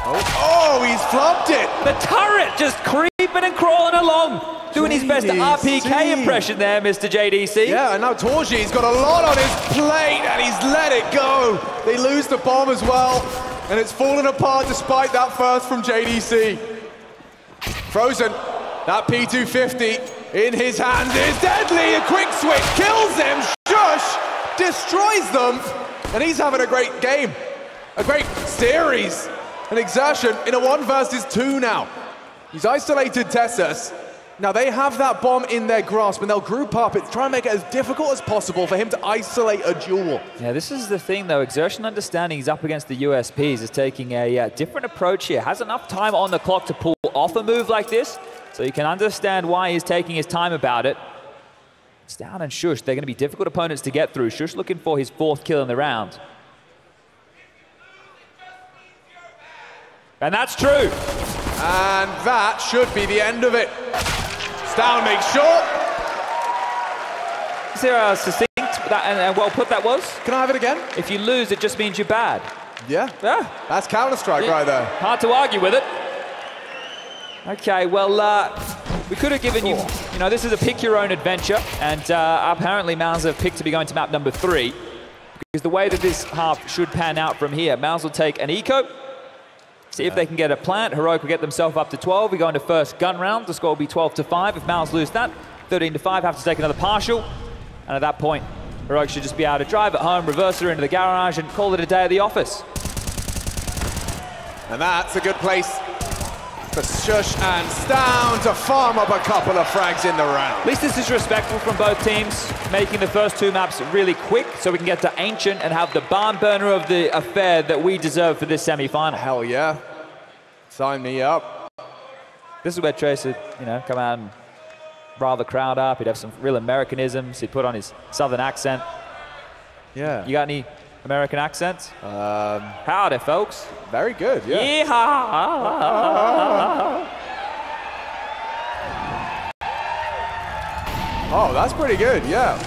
Oh, he's flopped it! The turret just creeping and crawling along. Doing his best RPK impression there, Mr. JDC. Yeah, and now torzsi's got a lot on his plate and he's let it go. They lose the bomb as well, and it's fallen apart despite that first from JDC. Frozen, that P250 in his hands is deadly. A quick switch kills him. Shush destroys them. And he's having a great game. A great series. An exertion in a 1 versus 2 now. He's isolated TeSeS. Now they have that bomb in their grasp and they'll group up. It's trying to make it as difficult as possible for him to isolate a duel. Yeah, this is the thing though. Exertion understanding he's up against the USPs is taking a different approach here. Has enough time on the clock to pull off a move like this. So you can understand why he's taking his time about it. stavn and Shush, they're going to be difficult opponents to get through. Shush looking for his 4th kill in the round. And that's true. And that should be the end of it. stavn makes sure. Is there a succinct and well put that was? Can I have it again? If you lose, it just means you're bad. Yeah. That's Counter-Strike right there. Hard to argue with it. Okay, well, we could have given you, this is a pick your own adventure, and apparently MOUZ have picked to be going to map number 3, because the way that this half should pan out from here, MOUZ will take an eco, see if they can get a plant. Heroic will get themselves up to 12. We go into first gun round. The score will be 12-5. If MOUZ lose that, 13-5, have to take another partial. And at that point, Heroic should just be able to drive it home, reverse her into the garage, and call it a day at the office. And that's a good place for Shush and stavn to farm up a couple of frags in the round. At least this is respectful from both teams, making the first 2 maps really quick so we can get to Ancient and have the barn burner of the affair that we deserve for this semi-final. Hell yeah. Sign me up. This is where TeSeS would, come out and rile the crowd up. He'd have some real Americanisms. He'd put on his southern accent. Yeah. You got any American accents? Howdy, folks. Very good, yeah. Yeehaw! Oh, that's pretty good, yeah.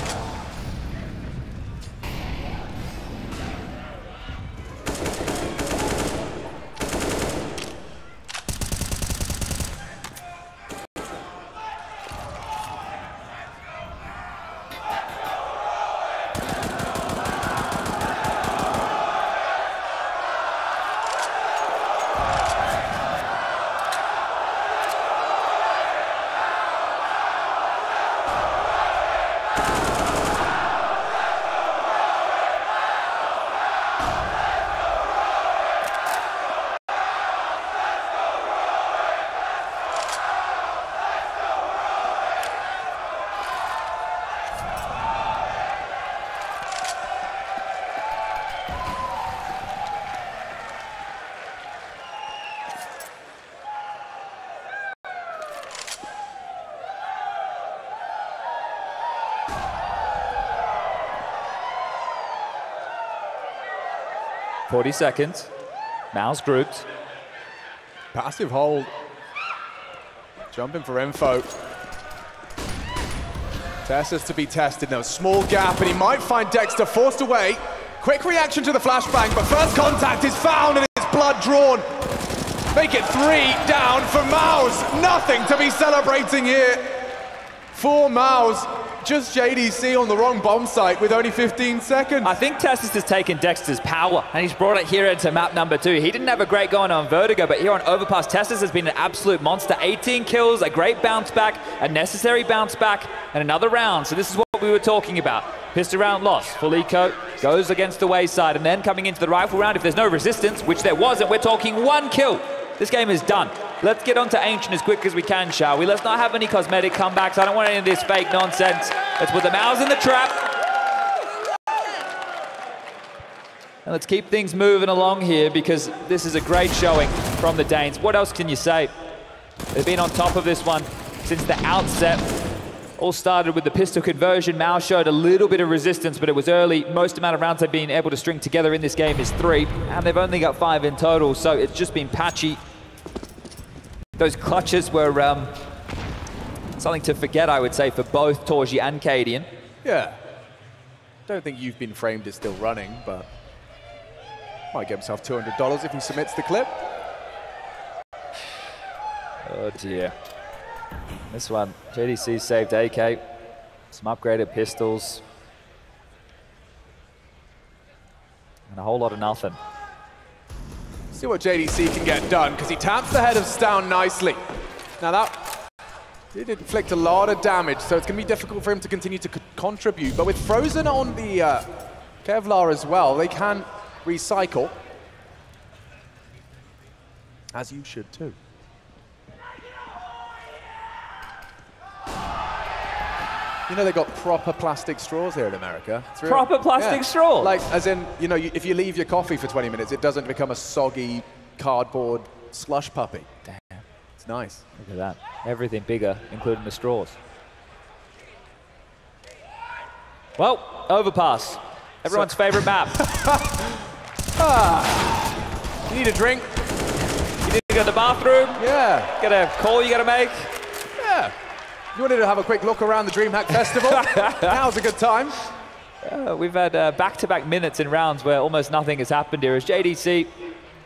.40 seconds. MOUZ grouped. Passive hold. Jumping for info. TeSeS to be tested now. Small gap, and he might find Dexter forced away. Quick reaction to the flashbang, but first contact is found and it's blood drawn. Make it 3 down for MOUZ. Nothing to be celebrating here for MOUZ. Just JDC on the wrong bomb site with only 15 seconds. I think TeSeS has taken Dexter's power and he's brought it here into map number 2. He didn't have a great going on Vertigo, but here on Overpass, TeSeS has been an absolute monster. 18 kills, a great bounce back, a necessary bounce back, and another round. So this is what we were talking about. Pistol round lost. Full eco goes against the wayside, and then coming into the rifle round, if there's no resistance, which there wasn't, we're talking 1 kill. This game is done. Let's get on to Ancient as quick as we can, shall we? Let's not have any cosmetic comebacks. I don't want any of this fake nonsense. Let's put the MOUZ in the trap. And let's keep things moving along here, because this is a great showing from the Danes. What else can you say? They've been on top of this one since the outset. All started with the pistol conversion. MOUZ showed a little bit of resistance, but it was early. Most amount of rounds they've been able to string together in this game is 3, and they've only got 5 in total, so it's just been patchy. Those clutches were something to forget, I would say, for both torzsi and cadiaN. Yeah. Don't think you've been framed as still running, but might get himself $200 if he submits the clip. Oh dear. This one, JDC saved AK, some upgraded pistols, and a whole lot of nothing. See what JDC can get done, because he taps the head of stavn nicely. Now that Did inflict a lot of damage, so it's going to be difficult for him to continue to contribute. But with Frozen on the Kevlar as well, they can recycle. As you should too. You know, they got proper plastic straws here in America. Really, proper plastic straws? Like, as in, you know, if you leave your coffee for 20 minutes, it doesn't become a soggy cardboard slush puppy. Damn. It's nice. Look at that. Everything bigger, including the straws. Well, Overpass. Everyone's favorite map. You need a drink? You need to go to the bathroom? Yeah. Got a call you got to make? Yeah. You wanted to have a quick look around the DreamHack Festival? Now's a good time. We've had back-to-back minutes in rounds where almost nothing has happened here. As JDC,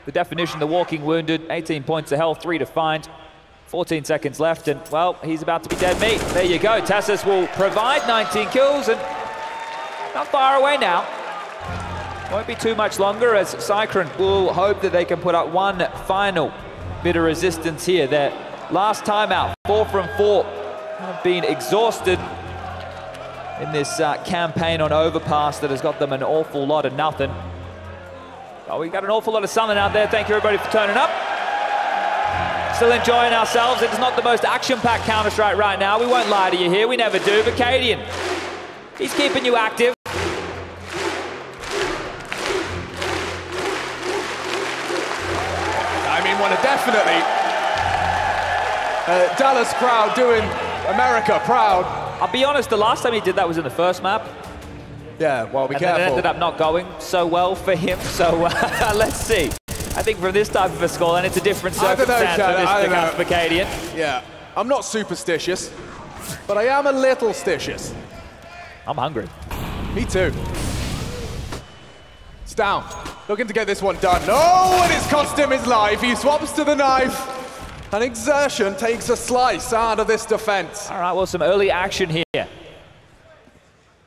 the definition, the walking wounded, 18 points of health, 3 to find, 14 seconds left, and, well, he's about to be dead meat. There you go. TeSeS will provide 19 kills, and not far away now. Won't be too much longer, as Cyclone will hope that they can put up one final bit of resistance here. Their last timeout, 4 from 4. Have been exhausted in this campaign on Overpass that has got them an awful lot of nothing. Well, we got an awful lot of something out there. Thank you everybody for turning up. Still enjoying ourselves. It's not the most action-packed Counter-Strike right now. We won't lie to you here. We never do. But cadiaN, he's keeping you active. I mean, one of definitely Dallas crowd doing America proud. I'll be honest, the last time he did that was in the first map. Yeah, well, be and careful. Then it ended up not going so well for him, so let's see. I think from this type of a score, and it's a different circumstance for cadiaN. Yeah, I'm not superstitious, but I am a little stitious. I'm hungry. Me too. stavn, looking to get this one done. No, and it's cost him his life. He swaps to the knife. And Exertion takes a slice out of this defense. All right, well, some early action here.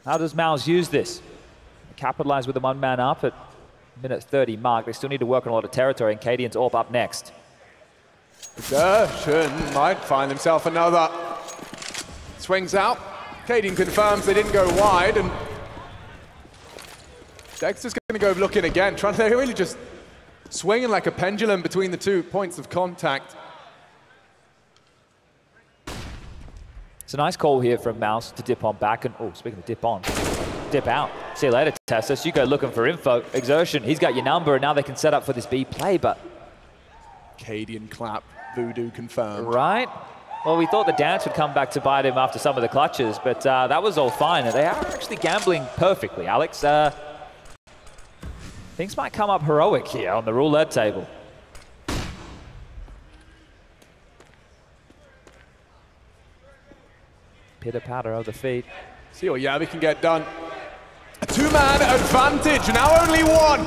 How does MOUZ use this? Capitalize with a one-man up at minute 30 mark. They still need to work on a lot of territory, and cadiaN's AWP up next. Exertion might find himself another. Swings out. cadiaN confirms they didn't go wide, and Dexter's going to go looking again, trying to really just swinging like a pendulum between the 2 points of contact. It's a nice call here from MOUZ to dip on back, and oh, speaking of dip on, dip out. See you later, TeSeS. You go looking for info. Exertion, he's got your number, and now they can set up for this B play, but cadiaN clap, voodoo confirmed. Right. Well, we thought the dance would come back to bite him after some of the clutches, but that was all fine. And they are actually gambling perfectly, Alex. Things might come up heroic here on the roulette table. Pitter-patter of the feet. See what jabbi can get done. A two-man advantage, now only one.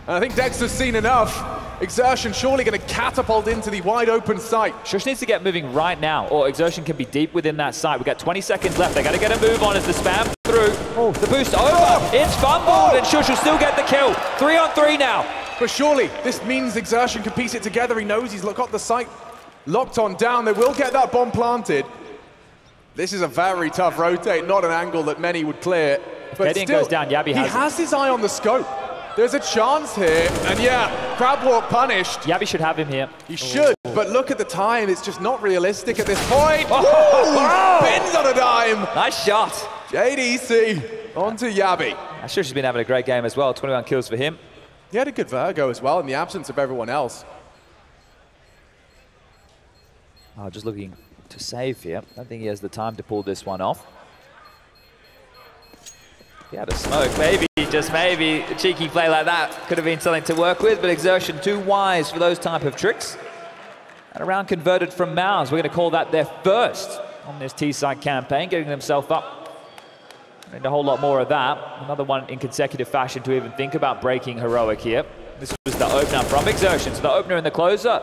And I think Dexter's seen enough. Exertion surely going to catapult into the wide open site. Shush needs to get moving right now, or Exertion can be deep within that site. We've got 20 seconds left. They got to get a move on as the spam through. Oh, the boost over. It's fumbled, and Shush will still get the kill. 3 on 3 now. But surely this means Exertion can piece it together. He knows he's got the site locked on down. They will get that bomb planted. This is a very tough rotate, not an angle that many would clear. But cadiaN still, goes down, jabbi he has his eye on the scope. There's a chance here, and yeah, crab walk punished. jabbi should have him here. He should, but look at the time. It's just not realistic at this point. Oh, spins on a dime. Nice shot. JDC onto jabbi. Shush has been having a great game as well. 21 kills for him. He had a good Virgo as well in the absence of everyone else. Oh, just looking to save here. I don't think he has the time to pull this one off. He had a smoke, maybe, just maybe, a cheeky play like that could have been something to work with, but Exertion too wise for those type of tricks. And a round converted from MOUZ. We're going to call that their first on this T-side campaign, getting themselves up. And a whole lot more of that. Another one in consecutive fashion to even think about breaking heroic here. This was the opener from Exertion. So the opener and the closer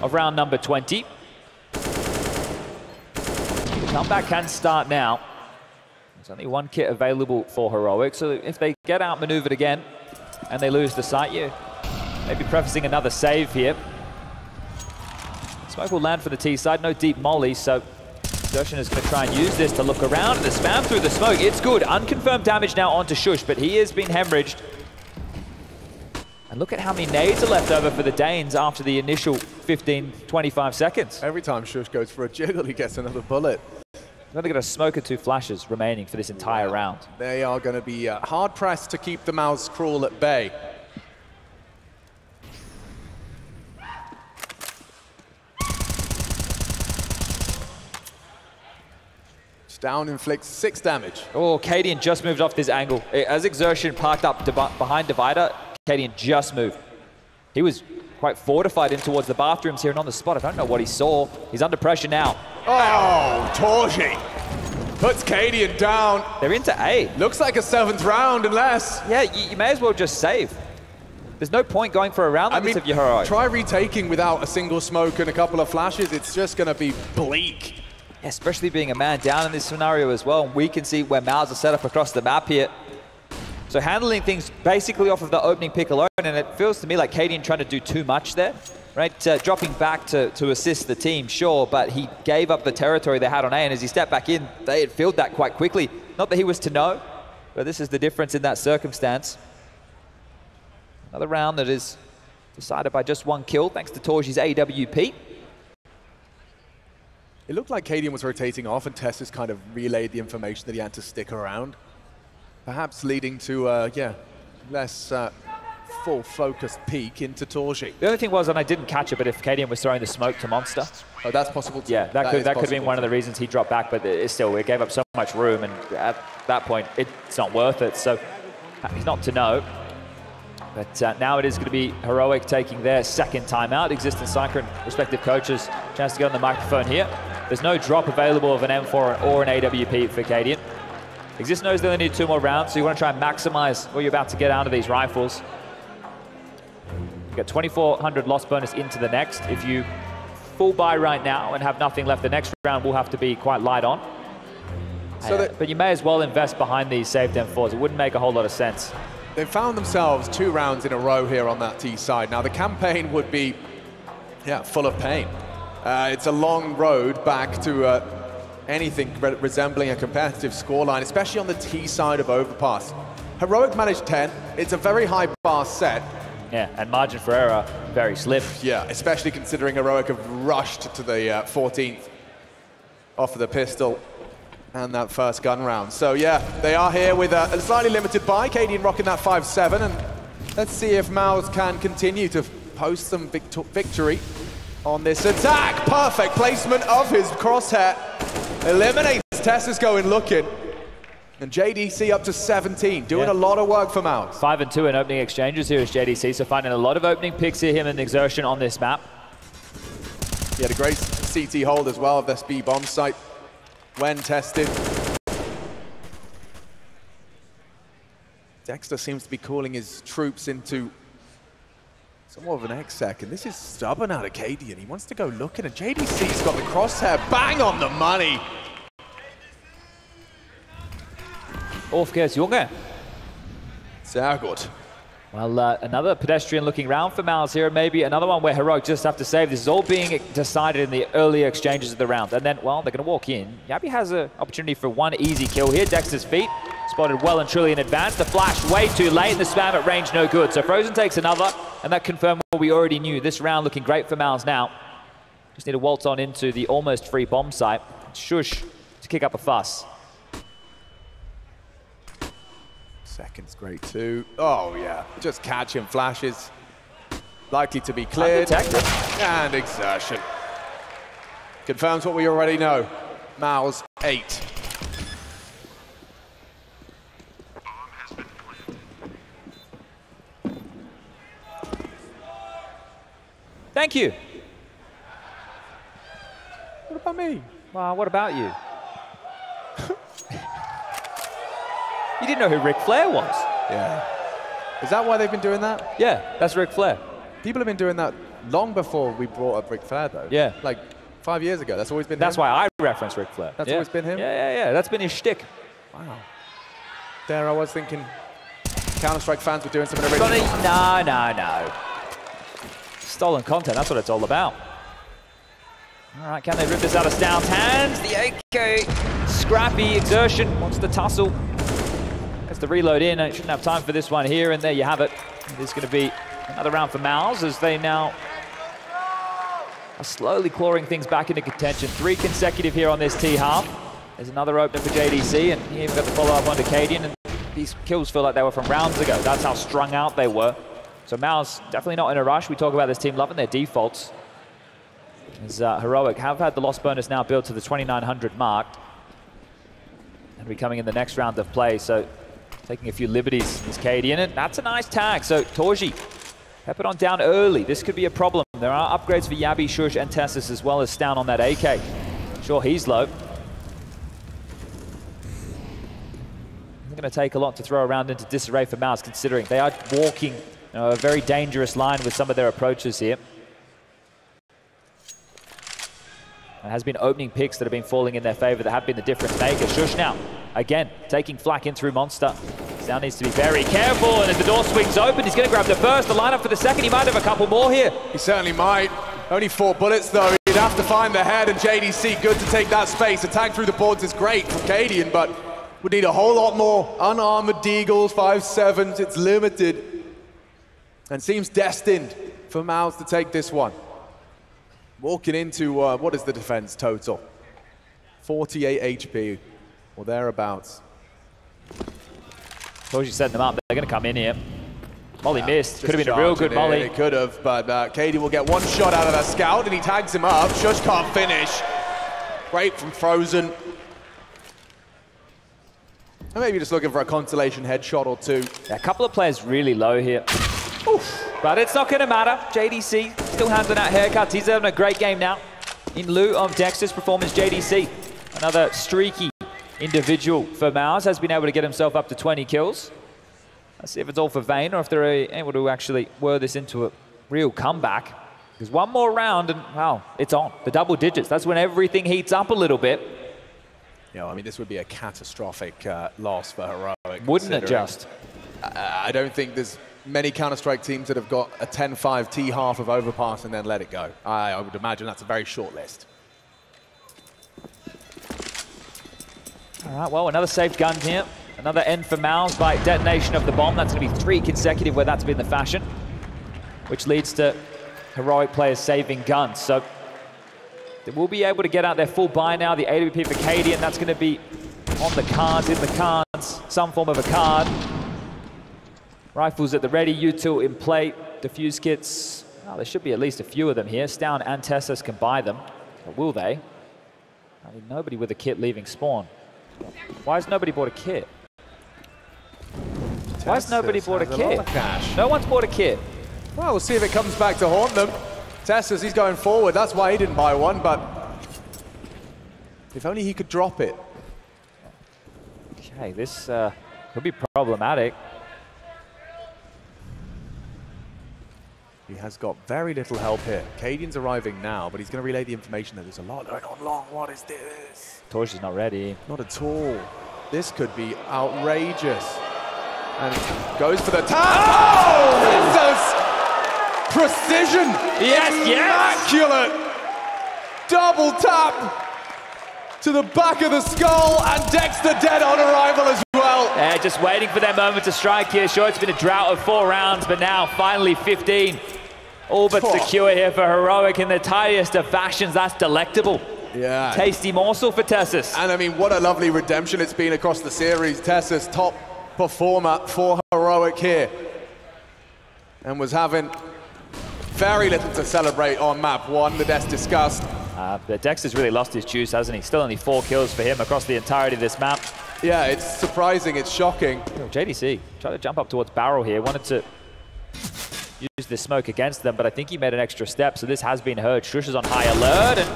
of round number 20. The comeback can start now. There's only one kit available for heroic, so if they get outmaneuvered again and they lose the site, you maybe prefacing another save here. Smoke will land for the T side, no deep molly, so Exertion is going to try and use this to look around, and the spam through the smoke, it's good. Unconfirmed damage now onto Shush, but he has been hemorrhaged. And look at how many nades are left over for the Danes after the initial 15, 25 seconds. Every time Shush goes for a jiggle, he gets another bullet. They're going to get a smoke and 2 flashes remaining for this entire round. They are going to be hard-pressed to keep the MOUZ crawl at bay. stavn inflicts 6 damage. Oh, cadiaN just moved off this angle. As Exertion parked up behind Divider, cadiaN just moved. He was quite fortified in towards the bathrooms here and on the spot. I don't know what he saw. He's under pressure now. Oh, torzsi puts cadiaN down. They're into A. Looks like a 7th round unless... Yeah, you may as well just save. There's no point going for a round like this if you're heroic. Try retaking without a single smoke and a couple of flashes. It's just going to be bleak. Yeah, especially being a man down in this scenario as well. We can see where MOUZ are set up across the map here. So handling things basically off of the opening pick alone, and it feels to me like cadiaN trying to do too much there, right? Dropping back to assist the team, sure, but he gave up the territory they had on A, and as he stepped back in, they had filled that quite quickly. Not that he was to know, but this is the difference in that circumstance. Another round that is decided by just 1 kill, thanks to torzsi's AWP. It looked like cadiaN was rotating off, and TeSeS kind of relayed the information that he had to stick around. Perhaps leading to, less full-focused peek into torzsi. The only thing was, and I didn't catch it, but if cadiaN was throwing the smoke to Monster. Oh, that's possible too. Yeah, that could have been one of the reasons he dropped back, but it gave up so much room, and at that point, it's not worth it. So he's not to know. But now it is going to be Heroic taking their 2nd timeout. Existence Cyclone, respective coaches, chance to get on the microphone here. There's no drop available of an M4 or an AWP for cadiaN. Exist knows they only need 2 more rounds, so you want to try and maximize what you're about to get out of these rifles. You get 2,400 loss bonus into the next. If you full buy right now and have nothing left, the next round will have to be quite light on. So but you may as well invest behind these saved M4s. It wouldn't make a whole lot of sense. They've found themselves 2 rounds in a row here on that T side. Now the campaign would be, full of pain. It's a long road back to anything resembling a competitive scoreline, especially on the T side of Overpass. Heroic managed 10. It's a very high bar set. Yeah, and margin for error very slim. Yeah, especially considering Heroic have rushed to the 14th off of the pistol and that first gun round. So yeah, they are here with a slightly limited buy. cadiaN rocking that 5-7, and let's see if MOUZ can continue to post some victory on this attack. Perfect placement of his crosshair. Eliminates TeSeS going looking. And JDC up to 17, doing a lot of work for MOUZ. 5 and 2 in opening exchanges here is JDC, so finding a lot of opening picks here, him and Exertion on this map. He had a great CT hold as well of this B bomb site when tested. Dexter seems to be calling his troops into somewhat of an exec, and this is stubborn out of cadiaN. He wants to go looking, and JDC's got the crosshair bang on the money. Aufgeht's Junge. Sehr gut. Well, another pedestrian-looking round for MOUZ here, maybe another one where Heroic just have to save. This is all being decided in the earlier exchanges of the round. And then, well, they're going to walk in. jabbi has an opportunity for 1 easy kill here. Dexter's feet spotted well and truly in advance. The flash way too late, and the spam at range no good. So Frozen takes another, and that confirmed what we already knew. This round looking great for MOUZ now. Just need to waltz on into the almost free bomb site. Shush to kick up a fuss. Second's great too. Oh yeah, just catching flashes. Likely to be cleared. And Exertion. Confirms what we already know. MOUZ 8. Thank you. What about me? Well, what about you? You didn't know who Ric Flair was? Yeah. Is that why they've been doing that? Yeah, that's Ric Flair. People have been doing that long before we brought up Ric Flair, though. Yeah. Like 5 years ago. That's always been That's him? why I reference Ric Flair. That's always been him? Yeah. That's been his shtick. Wow. There I was thinking Counter-Strike fans were doing something original. No. Stolen content, that's what it's all about. All right, can they rip this out of stavn's hands? The AK, scrappy, Exertion wants the tussle. Gets the reload in, and it shouldn't have time for this one here, and there you have it. It is going to be another round for MOUZ as they now are slowly clawing things back into contention. 3 consecutive here on this T half. There's another opener for JDC, and he even got the follow-up onto cadiaN, and these kills feel like they were from rounds ago. That's how strung out they were. So MOUZ definitely not in a rush. We talk about this team loving their defaults. As Heroic have had the loss bonus now built to the 2,900 mark. And we coming in the next round of play, so taking a few liberties is cadiaN, and that's a nice tag. So torzsi, pep it on down early. This could be a problem. There are upgrades for jabbi, sjuush, and TeSeS, as well as stavn on that AK. Sure, he's low. It's going to take a lot to throw around into disarray for MOUZ, considering they are walking a very dangerous line with some of their approaches here. There has been opening picks that have been falling in their favor that have been the difference maker. sjuush now, again, taking flak in through Monster. stavn needs to be very careful, and as the door swings open, he's going to grab the first, the lineup for the second. He might have a couple more here. He certainly might. Only 4 bullets, though. He'd have to find the head, and JDC, good to take that space. Attack through the boards is great from cadiaN, but would need a whole lot more. Unarmored deagles, 5.7s, it's limited. And seems destined for MOUZ to take this one. Walking into, what is the defense total? 48 HP, or thereabouts. torzsi setting them up. They're going to come in here. Molly missed. Could have been a real good molly. It could have, but cadiaN will get 1 shot out of that scout, and he tags him up. sjuush can't finish. Great from Frozen. And maybe just looking for a consolation headshot or 2. Yeah, a couple of players really low here. Oof. But it's not going to matter. JDC still handling out haircuts. He's having a great game now. In lieu of Dexter's performance, JDC, another streaky individual for MOUZ, has been able to get himself up to 20 kills. Let's see if it's all for Vayne or if they're able to actually whir this into a real comeback. There's one more round and, wow, it's on. The double digits. That's when everything heats up a little bit. You know, I mean, this would be a catastrophic loss for Heroic. Wouldn't it just? I don't think there's many Counter-Strike teams that have got a 10-5 T half of Overpass and then let it go. I would imagine that's a very short list. All right, well, another safe gun here. Another end for MOUZ by detonation of the bomb. That's going to be 3 consecutive where that's been the fashion, which leads to Heroic players saving guns. So they will be able to get out their full buy now. The AWP for cadiaN, that's going to be on the cards, in the cards, some form of a card. Rifles at the ready, U2 in play, defuse kits. Oh, there should be at least a few of them here. stavn and TeSeS can buy them, but will they? I mean, nobody with a kit leaving spawn. Why has nobody bought a kit? Why has nobody bought a kit? No one's bought a kit. Well, we'll see if it comes back to haunt them. TeSeS, he's going forward. That's why he didn't buy one, but if only he could drop it. Okay, this could be problematic. He has got very little help here. cadiaN's arriving now, but he's going to relay the information that there's a lot going on long. What is this? torzsi's not ready. Not at all. This could be outrageous. And goes for the tap. Oh! Precision! Yes, immaculate! Double tap to the back of the skull, and Dexter dead on arrival as well. Yeah, just waiting for their moment to strike here. Sure, it's been a drought of 4 rounds, but now finally 15. All but secure here for Heroic in the tightest of fashions. That's delectable. Yeah. Tasty morsel for TeSeS. And I mean, what a lovely redemption it's been across the series. TeSeS, top performer for Heroic here. And was having very little to celebrate on map 1 that Des discussed. But Dexter's really lost his juice, hasn't he? Still only 4 kills for him across the entirety of this map. Yeah, it's surprising, it's shocking. Oh, JDC tried to jump up towards Barrel here, wanted to use the smoke against them, but I think he made an extra step, so this has been heard. sjuush is on high alert and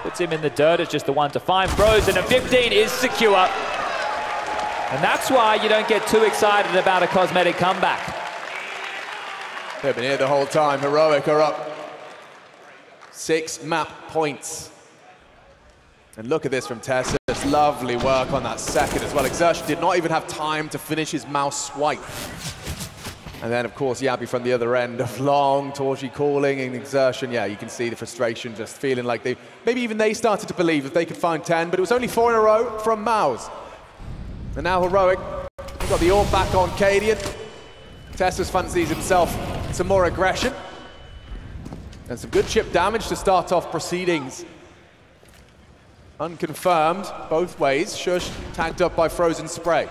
puts him in the dirt. It's just the one to find. Frozen, and 15 is secure. And that's why you don't get too excited about a cosmetic comeback. They've been here the whole time. Heroic are up 6 map points. And look at this from TeSeS. Lovely work on that second as well. Exertion did not even have time to finish his mouse swipe. And then, of course, jabbi from the other end of long, torzsi calling and exertion. Yeah, you can see the frustration, just feeling like maybe even they started to believe that they could find 10, but it was only 4 in a row from MOUZ. And now Heroic, they've got the AWP back on cadiaN. TeSeS fancies himself some more aggression. And some good chip damage to start off proceedings. Unconfirmed, both ways. sjuush tagged up by Frozen Spray.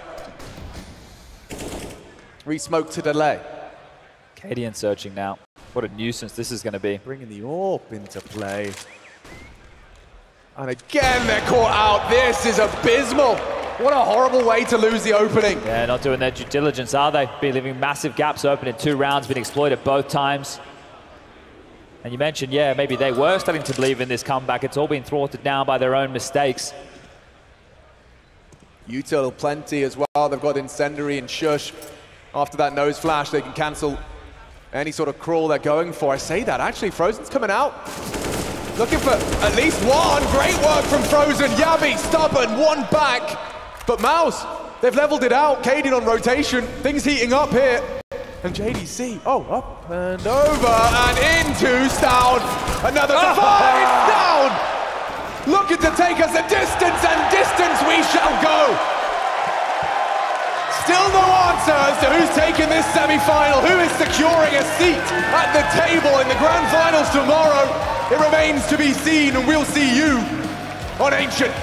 Re-smoke to delay. cadiaN searching now. What a nuisance this is going to be. Bringing the AWP into play. And again, they're caught out. This is abysmal. What a horrible way to lose the opening. Yeah, not doing their due diligence, are they? Be leaving massive gaps open in 2 rounds, been exploited both times. And you mentioned, yeah, maybe they were starting to believe in this comeback. It's all been thwarted down by their own mistakes. Util plenty as well. They've got Incendiary and sjuush. After that nose flash, they can cancel any sort of crawl they're going for. I say that, actually, Frozen's coming out. Looking for at least one. Great work from Frozen. jabbi, stubborn, one back. But MOUZ, they've leveled it out. cadiaN on rotation. Things heating up here. And JDC, up and over and into stavn. Another survive, down. Looking to take us a distance, and distance we shall go. Still no answer as to who's taking this semi-final, who is securing a seat at the table in the grand finals tomorrow. It remains to be seen, and we'll see you on Ancient.